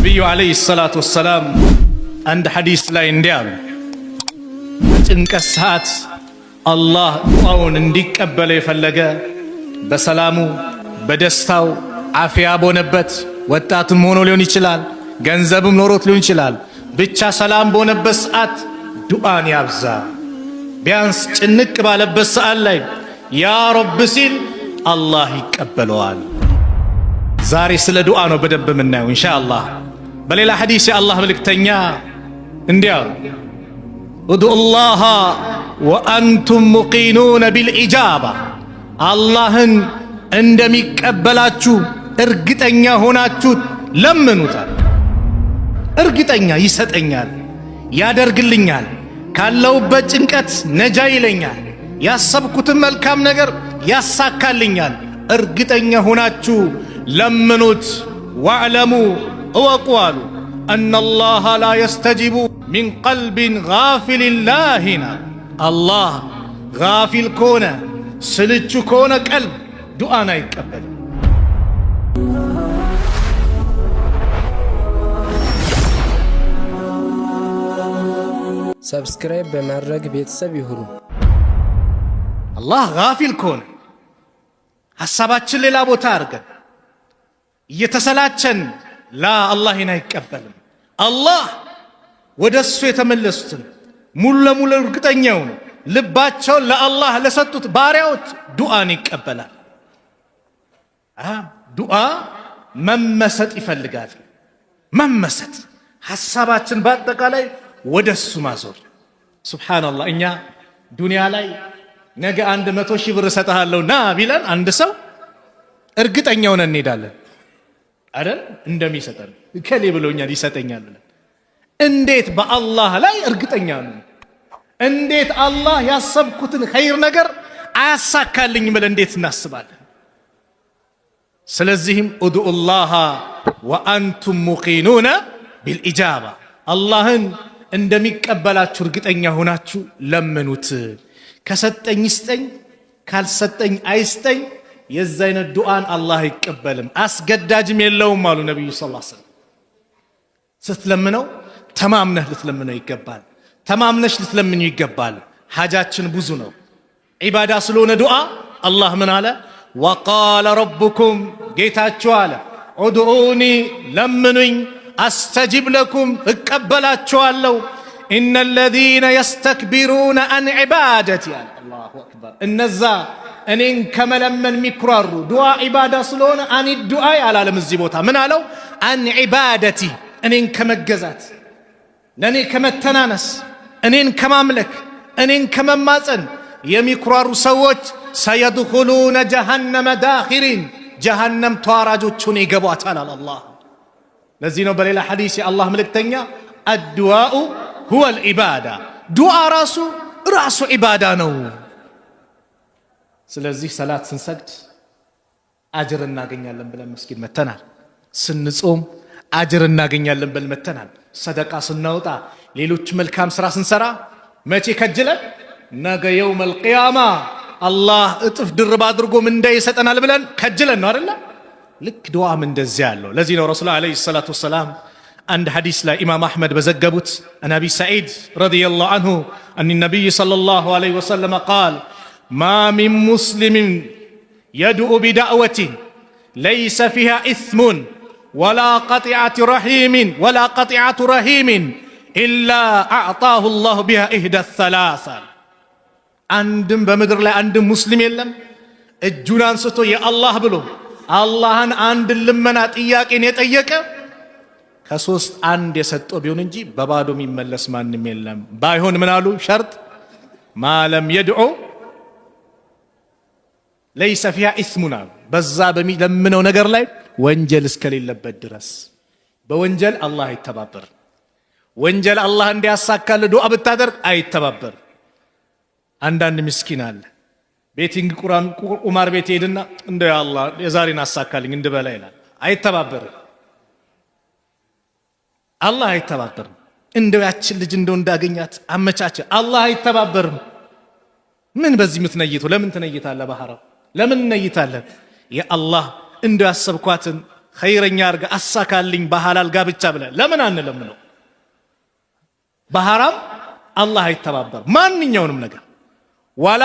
ነቢዩ ዓለይሂ ሰላቱ ወሰላም አንድ ሐዲስ ላይ እንዲህ አሉ። ጭንቀት ሰዓት አላህ ዱዓውን እንዲቀበለው የፈለገ በሰላሙ በደስታው አፍያ በሆነበት ወጣትም ሆኖ ሊሆን ይችላል፣ ገንዘብም ኖሮት ሊሆን ይችላል። ብቻ ሰላም በሆነበት ሰዓት ዱዓን ያብዛ። ቢያንስ ጭንቅ ባለበት ሰዓት ላይ ያ ረብ ሲል አላህ ይቀበለዋል። ዛሬ ስለ ዱዓ ነው በደንብ የምናየው ኢንሻአላህ። በሌላ ሐዲስ የአላህ መልእክተኛ እንዲህ አሉ፣ ኡድዑላህ ወአንቱም ሙቂኑነ ቢልኢጃባ፣ አላህን እንደሚቀበላችሁ እርግጠኛ ሆናችሁ ለምኑታል። እርግጠኛ ይሰጠኛል፣ ያደርግልኛል፣ ካለውበት ጭንቀት ነጃ ይለኛል፣ ያሰብኩትን መልካም ነገር ያሳካልኛል። እርግጠኛ ሆናችሁ ለምኑት። ወዕለሙ እወቁ አሉ አነላህ ላ የስተጂቡ ሚን ቀልቢን ጋፊልን ላሂን። አላህ ጋፊል ከሆነ ስልቹ ከሆነ ቀልብ ዱዓን አይቀበልም። ሰብስክራይብ በማድረግ ቤተሰብ ይሁኑ። አላህ ጋፊል ከሆነ ሐሳባችን ሌላ ቦታ አድርገን እየተሰላቸን አላህን አይቀበልም። አላህ ወደ እሱ የተመለሱትን ሙሉ ለሙሉ እርግጠኛው ነው ልባቸውን ለአላህ ለሰጡት ባሪያዎች ዱዓን ይቀበላል። ዱዓ መመሰጥ ይፈልጋል። መመሰጥ ሐሳባችን በአጠቃላይ ወደ እሱ ማዞር። ሱብሓነላህ፣ እኛ ዱንያ ላይ ነገ 100,000 ብር እሰጥሃለሁ ና ቢለን አንድ ሰው እርግጠኛ ሆነን እንሄዳለን አይደል? እንደሚሰጠን ከሌ ብሎኛል ይሰጠኛል ብለን። እንዴት በአላህ ላይ እርግጠኛ ነው? እንዴት አላህ ያሰብኩትን ኸይር ነገር አያሳካልኝ ብለን እንዴት እናስባለን? ስለዚህም ኡድዑላህ ወአንቱም ሙቂኑነ ቢልኢጃባ፣ አላህን እንደሚቀበላችሁ እርግጠኛ ሆናችሁ ለምኑት። ከሰጠኝ ይስጠኝ፣ ካልሰጠኝ አይስጠኝ። የዛ አይነት ዱዓን አላህ አይቀበልም፣ አስገዳጅም የለውም አሉ ነቢዩ ሰለላሁ ዐለይሂ ወሰለም። ስትለምነው ተማምነህ ልትለምነው ይገባል። ተማምነሽ ልትለምኑ ይገባል። ሐጃችን ብዙ ነው፣ ዒባዳ ስለሆነ ዱዓ አላህ ምን አለ? ወቃለ ረቡኩም፣ ጌታችሁ አለ ኡድዑኒ፣ ለምኑኝ፣ አስተጂብ ለኩም፣ እቀበላችኋለሁ። ኢነ ለዚነ የስተክቢሩነ አን ዒባደቲ፣ አላሁ አክበር፣ እነዛ እኔን ከመለመን የሚኩራሩ ዱዓ ዒባዳ ስለሆነ አን ዱዓይ አላለም። እዚህ ቦታ ምን አለው? አን ዒባደቲ፣ እኔን ከመገዛት፣ ለእኔ ከመተናነስ፣ እኔን ከማምለክ፣ እኔን ከመማፀን የሚኩራሩ ሰዎች ሰየድኹሉነ ጀሃነመ ዳኺሪን፣ ጀሃነም ተዋራጆቹን ይገቧታል አላህ። ለዚህ ነው በሌላ ሐዲስ የአላህ መልእክተኛ አድዋኡ ሁወል ዒባዳ፣ ዱዓ ራሱ ዒባዳ ነው። ስለዚህ ሰላት ስንሰግድ አጅር እናገኛለን ብለን መስጊድ መተናል። ስንጾም አጅር እናገኛለን ብለን መተናል። ሰደቃ ስናወጣ፣ ሌሎች መልካም ስራ ስንሰራ መቼ ከጅለን? ነገ የውመል ቂያማ አላህ እጥፍ ድርብ አድርጎ ምንዳ ይሰጠናል ብለን ከጅለን ነው አይደለ? ልክ ዱዓም እንደዚያ ያለው። ለዚህ ነው ረሱል ዓለይሂ ሰላቱ ወሰላም አንድ ሐዲስ ላይ ኢማም አሕመድ በዘገቡት አን አቢ ሰዒድ ረዲየላሁ ዐንሁ አን ነቢይ ሰለላሁ ዐለይሂ ወሰለም ቃል ማ ሚን ሙስሊምን የድዑ ቢዳዕወቲን ለይሰ ፊሃ ኢስሙን ወላ ቀጢዐቱ ረሒሚን ኢላ አዕጣሁ ላሁ ቢሃ ኢህዳ ሰላሳ። አንድም በምድር ላይ አንድም ሙስሊም የለም እጁን አንስቶ የአላህ ብሎ አላህን አንድ ልመና ጥያቄን የጠየቀ ከሶስት አንድ የሰጠው ቢሆን እንጂ በባዶ የሚመለስ ማንም የለም። ባይሆን ምን አሉ? ሸርጥ ማለም የድዑ ለይሰ ፊሃ ኢስሙን አሉ። በዛ በሚለምነው ነገር ላይ ወንጀል እስከሌለበት ድረስ። በወንጀል አላህ አይተባበር። ወንጀል አላህ እንዲያሳካል ዱዓ ብታደርግ አይተባበር። አንዳንድ ምስኪን አለ ቤቲንግ ቁማር ቤት ሄድና እንደ አላህ የዛሬን አሳካልኝ እንድበላ ይላል። አይተባበርም። አላህ አይተባበርም። እንደው ያችን ልጅ እንደው እንዳገኛት አመቻቸ፣ አላህ አይተባበርም። ምን በዚህ ምትነይቱ? ለምን ትነይታለህ? ባህራው ለምን ነይታለህ? የአላህ እንደው ያሰብኳትን ኸይረኛ አርጋ አሳካልኝ በሐላል ጋብቻ ብለ ለምን አንለምነው? በሐራም አላህ አይተባበር ማንኛውንም ነገር። ወላ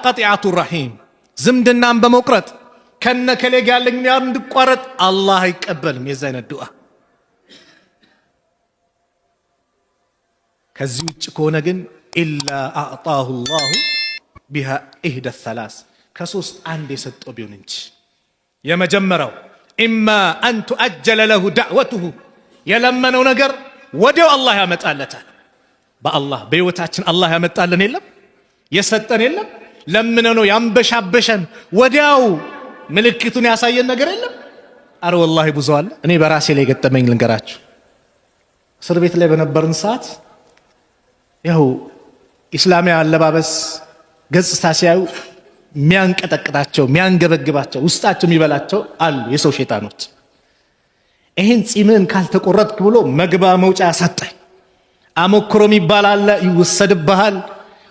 ቀጢዓቱ ረሒም ዝምድናን በመቁረጥ ከነከሌ ጋር ያለኝ እንድቋረጥ አላህ አይቀበልም የዛ አይነት ዱዓ። ከዚህ ውጭ ከሆነ ግን ኢላ አዕጣሁ ላሁ ቢሃ ኢህደ ሰላስ ከሶስት አንድ የሰጠው ቢሆን እንጂ። የመጀመሪያው ኢማ አን ቱአጀለ ለሁ ዳዕወቱሁ የለመነው ነገር ወዲያው አላህ ያመጣለታል። በአላህ በህይወታችን አላህ ያመጣልን የለም የሰጠን የለም። ለምነው ነው ያንበሻበሸን ወዲያው ምልክቱን ያሳየን ነገር የለም። አረ ወላሂ ብዙ አለ። እኔ በራሴ ላይ ገጠመኝ ልንገራችሁ። እስር ቤት ላይ በነበርን ሰዓት ያው ኢስላማዊ አለባበስ ገጽታ ሲያዩ የሚያንቀጠቅጣቸው የሚያንገበግባቸው ውስጣቸው የሚበላቸው አሉ የሰው ሸይጣኖች። ይሄን ጺምን ካልተቆረጥክ ብሎ መግባ መውጫ ያሳጣኝ። አሞክሮ የሚባል አለ፣ ይወሰድብሃል።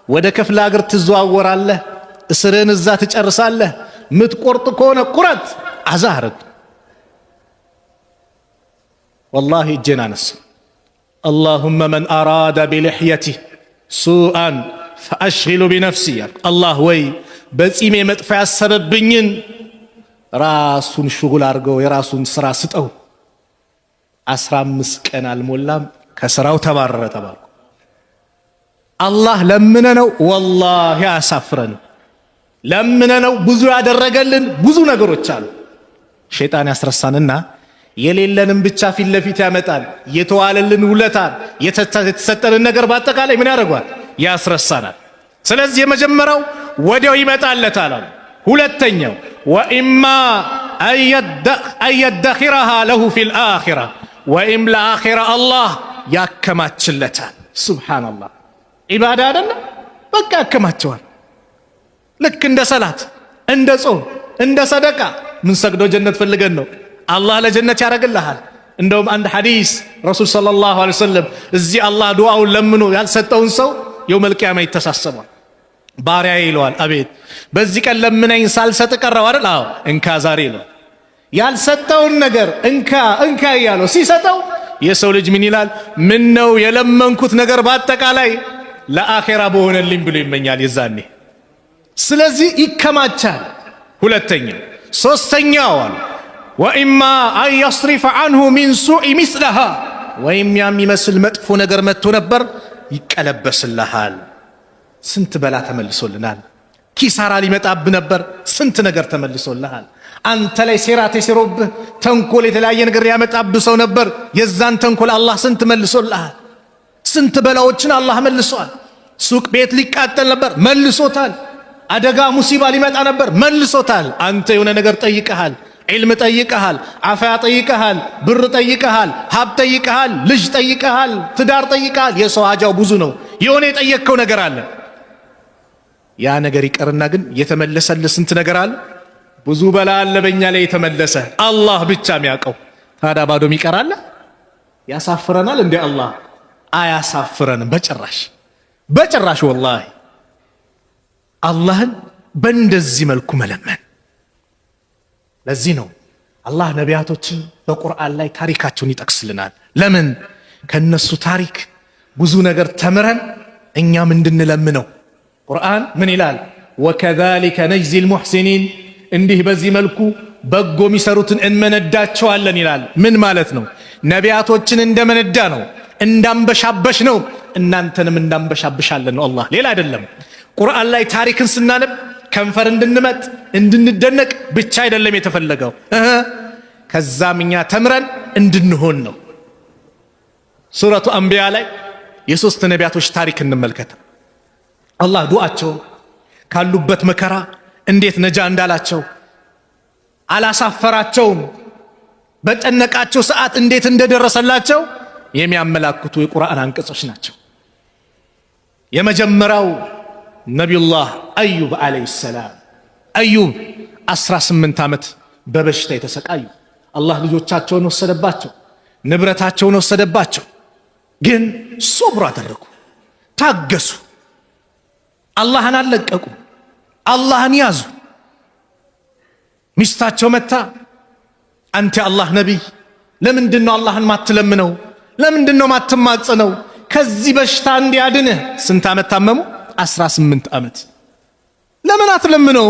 ወደ ክፍለ ሀገር ትዘዋወራለህ፣ እስርህን እዛ ትጨርሳለህ። ምትቆርጥ ከሆነ ቁረጥ አዛርግ። ወላሂ እጄን አነሳ። አላሁመ መን አራደ ቢልሕየቲ ሱአን ፈአሽግሉ ቢነፍሲ። አላህ ወይ በጺሜ መጥፎ ያሰበብኝን ራሱን ሽጉል አድርገው የራሱን ስራ ስጠው። 15 ቀን አልሞላም ከስራው ተባረረ ተባልኩ። አላህ ለምነነው ወላሂ አያሳፍረንም። ለምነነው ብዙ ያደረገልን ብዙ ነገሮች አሉ። ሸይጣን ያስረሳንና የሌለንም ብቻ ፊት ለፊት ያመጣል። የተዋለልን ውለታን የተሰጠንን ነገር በአጠቃላይ ምን ያደርጓል? ያስረሳናል። ስለዚህ የመጀመሪያው ወዲያው ይመጣለታል። ሁለተኛው ወኢማ አየደኺረሃ ለሁ ፊል አኺራ ወኢም ለአኺራ አላህ ያከማችለታል። ሱብሓነላህ ኢባዳ አይደለ? በቃ ያከማቸዋል። ልክ እንደ ሰላት፣ እንደ ጾም፣ እንደ ሰደቃ ምን ሰግደው ጀነት ፈልገን ነው አላህ ለጀነት ያደርግልሃል። እንደውም አንድ ሐዲስ ረሱል ሰለላሁ ዐለይሂ ወሰለም እዚህ አላህ ዱዓውን ለምኖ ያልሰጠውን ሰው የውመል ቂያማ ይተሳሰባል። ባሪያዬ ይለዋል፣ አቤት በዚህ ቀን ለምነኝ ሳልሰጥ ቀረው አይደል? አዎ እንካ ዛሬ ነው። ያልሰጠውን ነገር እንካ እንካ እያለው ሲሰጠው የሰው ልጅ ምን ይላል? ምን ነው የለመንኩት ነገር በአጠቃላይ ለአኼራ በሆነልኝ ብሎ ይመኛል የዛኔ። ስለዚህ ይከማቻል። ሁለተኛው ሶስተኛው አሉ ወኢማ አን የስሪፈ አንሁ ሚን ሱኢ ሚስለሃ ወይም የሚመስል መጥፎ ነገር መጥቶ ነበር ይቀለበስልሃል። ስንት በላ ተመልሶልናል። ኪሳራ ሊመጣብ ነበር፣ ስንት ነገር ተመልሶልሃል። አንተ ላይ ሴራ ተሰሮብህ ተንኮል የተለያየ ነገር ያመጣብህ ሰው ነበር፣ የዛን ተንኮል አላህ ስንት መልሶልሃል። ስንት በላዎችን አላህ መልሷል። ሱቅ ቤት ሊቃጠል ነበር መልሶታል። አደጋ ሙሲባ ሊመጣ ነበር መልሶታል። አንተ የሆነ ነገር ጠይቀሃል፣ ዒልም ጠይቀሃል፣ አፍያ ጠይቀሃል፣ ብር ጠይቀሃል፣ ሀብት ጠይቀሃል፣ ልጅ ጠይቀሃል፣ ትዳር ጠይቀሃል። የሰው ሀጃው ብዙ ነው። የሆነ የጠየቅከው ነገር አለ። ያ ነገር ይቀርና ግን የተመለሰልህ ስንት ነገር አለ። ብዙ በላ አለ በእኛ ላይ የተመለሰ አላህ ብቻ የሚያውቀው። ታዲያ ባዶም ይቀራል? ያሳፍረናል እንዴ? አላህ አያሳፍረንም በጭራሽ በጭራሽ። ወላሂ አላህን በእንደዚህ መልኩ መለመን። ለዚህ ነው አላህ ነቢያቶችን በቁርአን ላይ ታሪካቸውን ይጠቅስልናል። ለምን? ከነሱ ታሪክ ብዙ ነገር ተምረን እኛም እንድንለምነው። ቁርአን ምን ይላል? ወከዛሊከ ነጅዚል ሙሕሲኒን፣ እንዲህ በዚህ መልኩ በጎ የሚሰሩትን እንመነዳቸዋለን ይላል። ምን ማለት ነው? ነቢያቶችን እንደመነዳ ነው፣ እንዳንበሻበሽ ነው፣ እናንተንም እንዳንበሻብሻለን ነው አላህ፣ ሌላ አይደለም። ቁርአን ላይ ታሪክን ስናነብ ከንፈር እንድንመጥ እንድንደነቅ ብቻ አይደለም የተፈለገው፣ ከዛም እኛ ተምረን እንድንሆን ነው። ሱረቱ አንቢያ ላይ የሶስት ነቢያቶች ታሪክ እንመልከት። አላህ ዱዓቸውን ካሉበት መከራ እንዴት ነጃ እንዳላቸው አላሳፈራቸውም። በጨነቃቸው ሰዓት እንዴት እንደደረሰላቸው የሚያመላክቱ የቁርአን አንቀጾች ናቸው። የመጀመሪያው ነቢዩላህ አዩብ ዓለይሂ ሰላም። አዩብ 18 ዓመት በበሽታ የተሰቃዩ፣ አላህ ልጆቻቸውን ወሰደባቸው፣ ንብረታቸውን ወሰደባቸው። ግን ሶብር አደረጉ፣ ታገሱ፣ አላህን አልለቀቁ፣ አላህን ያዙ። ሚስታቸው መታ አንተ የአላህ ነቢይ ለምንድነው አላህን ማትለምነው? ለምንድነው ማትማጽነው? ከዚህ በሽታ እንዲያድንህ። ስንት ዓመት ታመሙ? 18 ዓመት። ለምን አትለምነው?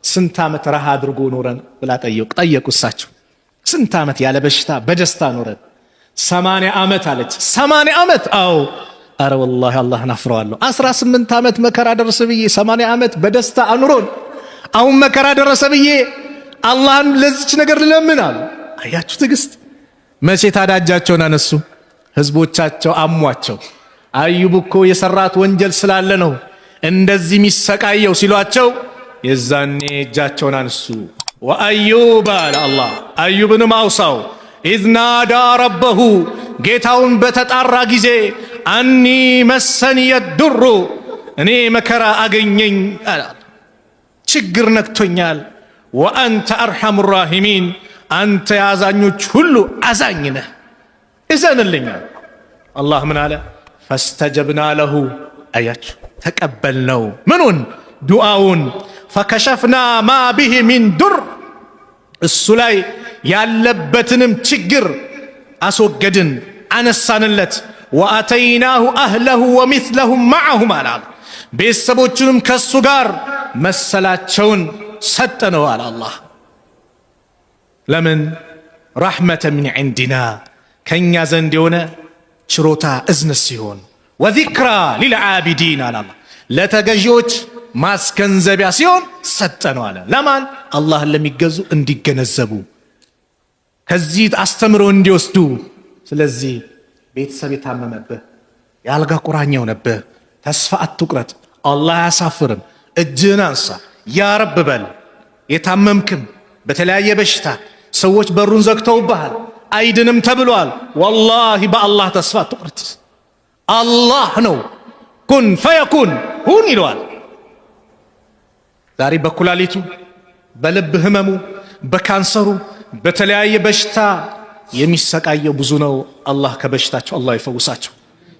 ስንት ዓመት ረሃ አድርጎ ኖረን ብላ ጠየቁ እሳቸው። ስንት ዓመት ያለ በሽታ በደስታ ኖረን? 80 ዓመት አለች። 80 ዓመት? አዎ። አረ ወላሂ አላህን አፍረዋለሁ። 18 ዓመት መከራ ደረሰ ብዬ 80 ዓመት በደስታ አኑሮን አሁን መከራ ደረሰ ብዬ አላህን ለዚች ነገር ልለምን አሉ። አያችሁ ትዕግስት። መቼ ታዳጃቸውን አነሱ? ህዝቦቻቸው አሟቸው። አዩብ እኮ የሰራት ወንጀል ስላለ ነው እንደዚህ የሚሰቃየው ሲሏቸው የዛኔ እጃቸውን አነሱ። ወአዩብ አለ አላህ አዩብንም አውሳው ኢዝ ናዳ ረበሁ ጌታውን በተጣራ ጊዜ አኒ መሰንየ ዱሩ እኔ መከራ አገኘኝ አለ፣ ችግር ነክቶኛል። ወአንተ አርሐሙ ራሒሚን አንተ የአዛኞች ሁሉ አዛኝ ነህ፣ እዘንልኛል። አላህ ምን አለ? ፈስተጀብና ለሁ አያችሁ ተቀበልነው። ምኑን? ዱዓውን። ፈከሸፍና ማ ቢሂ ሚን ዱር እሱ ላይ ያለበትንም ችግር አስወገድን አነሳንለት። ወአተይናሁ አህለሁ ወሚስለሁም መዐሁም አለ ቤተሰቦቹንም ከሱ ጋር መሰላቸውን ሰጠነው አለ አላህ። ለምን? ረሕመተ ሚን ዒንዲና ከእኛ ዘንድ የሆነ ችሮታ እዝነት ሲሆን፣ ወዚክራ ሊልዓቢዲን አለ አላህ ለተገዢዎች ማስገንዘቢያ ሲሆን ሰጠነው አለ። ለማን? አላህን ለሚገዙ እንዲገነዘቡ ከዚህ አስተምሮ እንዲወስዱ። ስለዚህ ቤተሰብ የታመመብህ የአልጋ ቁራኛ ሆነብህ ተስፋ አትቁረጥ። አላህ አያሳፍርም። እጅህን አንሳ ያ ረብ በል። የታመምክም በተለያየ በሽታ ሰዎች በሩን ዘግተውብሃል አይድንም ተብሏል። ወላሂ በአላህ ተስፋ አትቁረጥ። አላህ ነው ኩን ፈየኩን ሁን ይለዋል። ዛሬ በኩላሊቱ በልብ ህመሙ በካንሰሩ በተለያየ በሽታ የሚሰቃየው ብዙ ነው። አላህ ከበሽታቸው አላህ ይፈውሳቸው።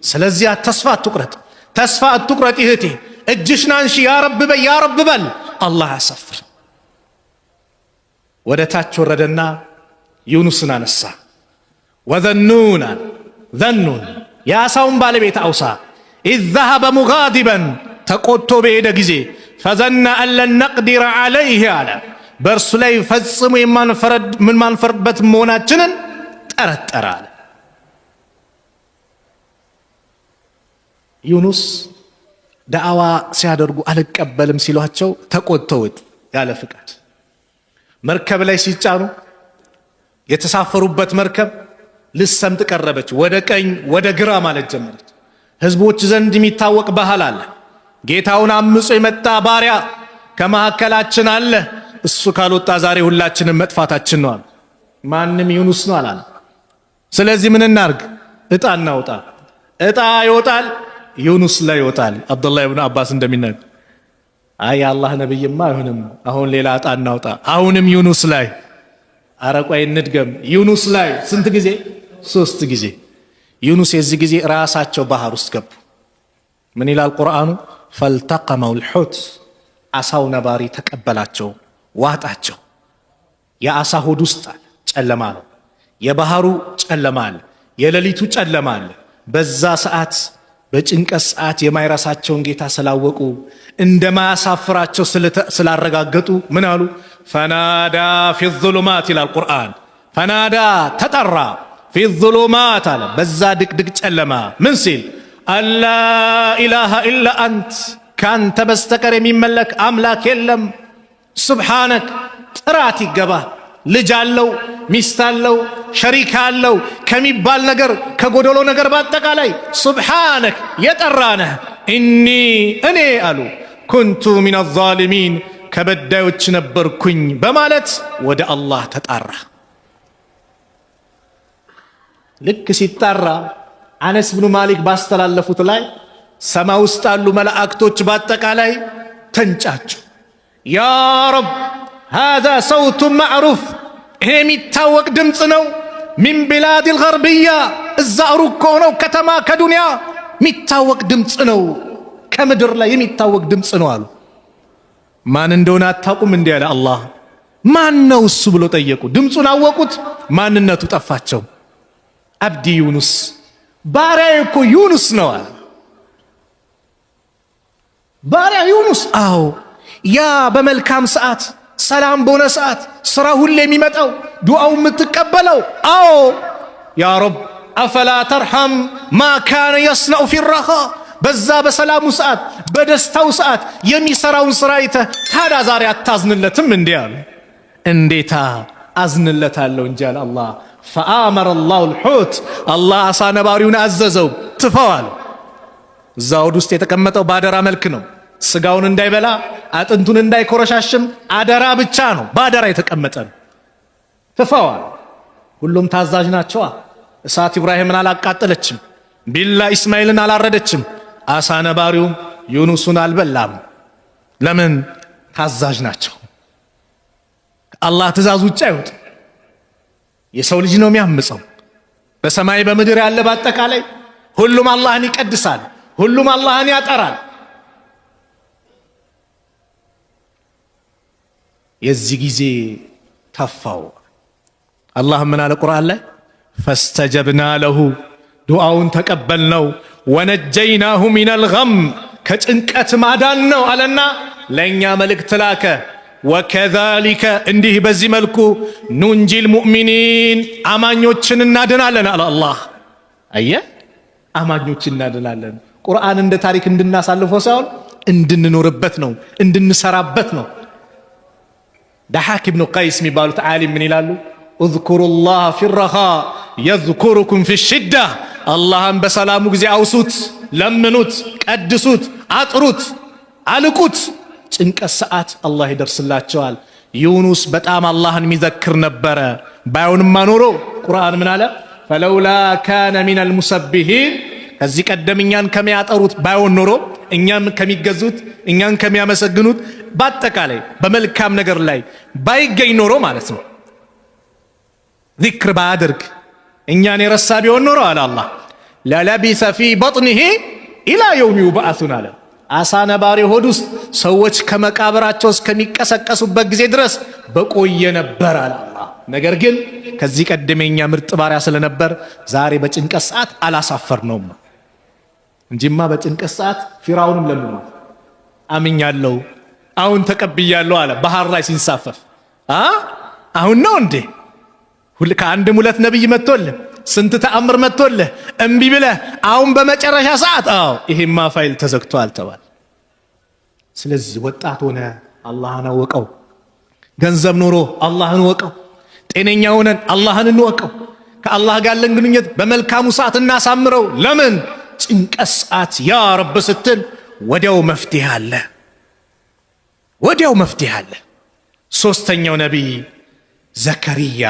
ስለዚህ ተስፋ አትቁረጥ፣ ተስፋ አትቁረጥ እህቴ። እጅሽን አንሺ ያ ረብ በል፣ ያ ረብ በል። አላህ ያሳፍር። ወደ ታች ወረደና ዩኑስን አነሳ። ወዘኑን ዘኑን የአሳውን ባለቤት አውሳ ኢዝ ዘሀበ ሙጋዲበን ተቆጥቶ በሄደ ጊዜ ፈዘነ አን ለን ነቅዲረ ዐለይህ አለ በእርሱ ላይ ፈጽሞ የማንፈርድበት መሆናችንን ጠረጠረ አለ። ዩኑስ ዳዕዋ ሲያደርጉ አልቀበልም ሲሏቸው ተቆጥተውት ያለ ፍቃድ መርከብ ላይ ሲጫኑ የተሳፈሩበት መርከብ ልሰምጥ ቀረበች። ወደ ቀኝ ወደ ግራ ማለት ጀመረች። ህዝቦች ዘንድ የሚታወቅ ባህል አለ። ጌታውን አምጾ የመጣ ባሪያ ከመካከላችን አለ፣ እሱ ካልወጣ ዛሬ ሁላችንም መጥፋታችን ነው አሉ። ማንም ዩኑስ ነው አላለ። ስለዚህ ምን እናርግ? እጣ እናውጣ። እጣ ይወጣል፣ ዩኑስ ላይ ይወጣል። አብዱላህ ኢብኑ አባስ እንደሚናገር አይ አላህ ነብይማ አይሆንም፣ አሁን ሌላ እጣ እናውጣ። አሁንም ዩኑስ ላይ አረቋይ እንድገም። ዩኑስ ላይ ስንት ጊዜ? 3 ጊዜ። ዩኑስ የዚህ ጊዜ ራሳቸው ባህር ውስጥ ገቡ። ምን ይላል ቁርአኑ? ፈልተቀመው ልሑት አሳው ነባሪ ተቀበላቸው፣ ዋጣቸው። የአሳ ሆድ ውስጥ ጨለማ ነው፣ የባህሩ ጨለማ አለ፣ የሌሊቱ ጨለማ አለ። በዛ ሰዓት በጭንቀት ሰዓት የማይረሳቸውን ጌታ ስላወቁ እንደማያሳፍራቸው ስላረጋገጡ ምን አሉ? ፈናዳ ፊ ዙሉማት ይላል ቁርአን። ፈናዳ ተጠራ፣ ፊ ዙሉማት አለ በዛ ድቅድቅ ጨለማ ምን ሲል? አላ ኢላሃ ኢላ አንት ካንተ በስተቀር የሚመለክ አምላክ የለም። ሱብሓነክ ጥራት ይገባ። ልጅ አለው፣ ሚስት አለው፣ ሸሪክ አለው ከሚባል ነገር ከጎደሎ ነገር በአጠቃላይ ሱብሓነክ የጠራነህ። እኔ አሉ ኩንቱ ሚነ ዛሊሚን ከበዳዮች ነበርኩኝ በማለት ወደ አላህ ተጣራ። ልክ ሲጣራ አነስ ብኑ ማሊክ ባስተላለፉት ላይ ሰማይ ውስጥ ያሉ መላእክቶች በአጠቃላይ ተንጫጩ። ያ ረብ ሃዛ ሰውቱ ማዕሩፍ፣ ይሄ የሚታወቅ ድምፅ ነው። ሚን ቢላድ ልገርብያ እዛ ሩቅ ከሆነው ከተማ ከዱንያ የሚታወቅ ድምፅ ነው፣ ከምድር ላይ የሚታወቅ ድምፅ ነው አሉ። ማን እንደሆነ አታውቁም? እንዲህ ያለ አላህ ማን ነው እሱ ብሎ ጠየቁ። ድምፁን አወቁት፣ ማንነቱ ጠፋቸው። አብዲ ዩኑስ፣ ባሪያዬ እኮ ዩኑስ ነው አለ። ባሪያ ዩኑስ? አዎ፣ ያ በመልካም ሰዓት፣ ሰላም በሆነ ሰዓት፣ ስራ ሁሌ የሚመጣው ዱዓው የምትቀበለው። አዎ ያ ረብ አፈላ ተርሐም ማ ካነ የስነኡ ፊረኻ፣ በዛ በሰላሙ ሰዓት በደስታው ሰዓት የሚሰራውን ስራ አይተህ ታዲያ ዛሬ አታዝንለትም እንዴ አሉ። እንዴታ አዝንለታለሁ እንጂ አለ አላህ። ፈአመረ ላሁ ልሑት፣ አላህ አሳ ነባሪውን አዘዘው፣ ትፈዋል። እዛ ሆድ ውስጥ የተቀመጠው በአደራ መልክ ነው። ስጋውን እንዳይበላ አጥንቱን እንዳይኮረሻሽም አደራ ብቻ ነው፣ በአደራ የተቀመጠ ነው። ትፈዋል። ሁሉም ታዛዥ ናቸዋ። እሳት ኢብራሂምን አላቃጠለችም፣ ቢላ ኢስማኤልን አላረደችም፣ አሳ ነባሪውም ዩኑስን አልበላም። ለምን? ታዛዥ ናቸው። አላህ ትእዛዝ ውጭ አይወጥ። የሰው ልጅ ነው የሚያምፀው። በሰማይ በምድር ያለ በአጠቃላይ ሁሉም አላህን ይቀድሳል፣ ሁሉም አላህን ያጠራል። የዚህ ጊዜ ተፋው። አላህ ምን አለ ቁርአን ላይ? ፈስተጀብና ለሁ፣ ዱዓውን ተቀበልነው፣ ወነጀይናሁ ሚነል ገም፣ ከጭንቀት ማዳን ነው አለና ለእኛ መልእክት ላከ። ወከዛሊከ፣ እንዲህ በዚህ መልኩ ኑንጂል ሙእሚኒን፣ አማኞችን እናድናለን አለ አላህ። አየ አማኞችን እናድናለን። ቁርአን እንደ ታሪክ እንድናሳልፈው ሳይሆን እንድንኖርበት ነው፣ እንድንሰራበት ነው። ዳሓክ ብኑ ቀይስ የሚባሉት ዓሊም ምን ይላሉ? እዝኩሩ ላህ ፊረኻ የዝኩሩኩም ፊሽዳ፣ አላህን በሰላሙ ጊዜ አውሱት፣ ለምኑት፣ ቀድሱት፣ አጥሩት፣ አልቁት። ጭንቀት ሰዓት አላህ ይደርስላቸዋል። ዩኑስ በጣም አላህን የሚዘክር ነበረ። ባይሆንማ ኖሮ ቁርአን ምን አለ? ፈለውላ ካነ ሚነል ሙሰቢሂን፣ ከዚህ ቀደም እኛን ከሚያጠሩት ባይሆን ኖሮ፣ እኛም ከሚገዙት፣ እኛን ከሚያመሰግኑት፣ በአጠቃላይ በመልካም ነገር ላይ ባይገኝ ኖሮ ማለት ነው። ዚክር ባያደርግ እኛን የረሳ ቢሆን ኖሮ አለ አላህ ለለቢሰ ፊ በጥኒሂ ኢላ የውም ዩብዓሱን አለ። አሳ ነባሪ ሆድ ውስጥ ሰዎች ከመቃብራቸው እስከሚቀሰቀሱበት ጊዜ ድረስ በቆየ ነበር አለ አላህ። ነገር ግን ከዚህ ቀደም የኛ ምርጥ ባሪያ ስለነበር ዛሬ በጭንቀት ሰዓት አላሳፈርነውም እንጂማ በጭንቀት ሰዓት ፊራውንም ለምኑ አምኛለሁ፣ አሁን ተቀብያለሁ አለ። ባህር ላይ ሲንሳፈፍ አሁን ነው እንዴ? ከአንድም ሁለት ነብይ መጥቶልህ ስንት ተአምር መጥቶልህ እምቢ ብለህ አሁን በመጨረሻ ሰዓት ይሄማ ፋይል ተዘግቷል ተባለ። ስለዚህ ወጣት ሆነ አላህን አወቀው፣ ገንዘብ ኖሮ አላህን ወቀው፣ ጤነኛ ሆነን አላህን እንወቀው። ከአላህ ጋር ያለን ግንኙነት በመልካሙ ሰዓት እናሳምረው። ለምን? ጭንቀት ሰዓት ያ ረብ ስትል ወዲያው መፍትሄ አለ፣ ወዲያው መፍትሄ አለ። ሶስተኛው ነቢይ ዘከሪያ፣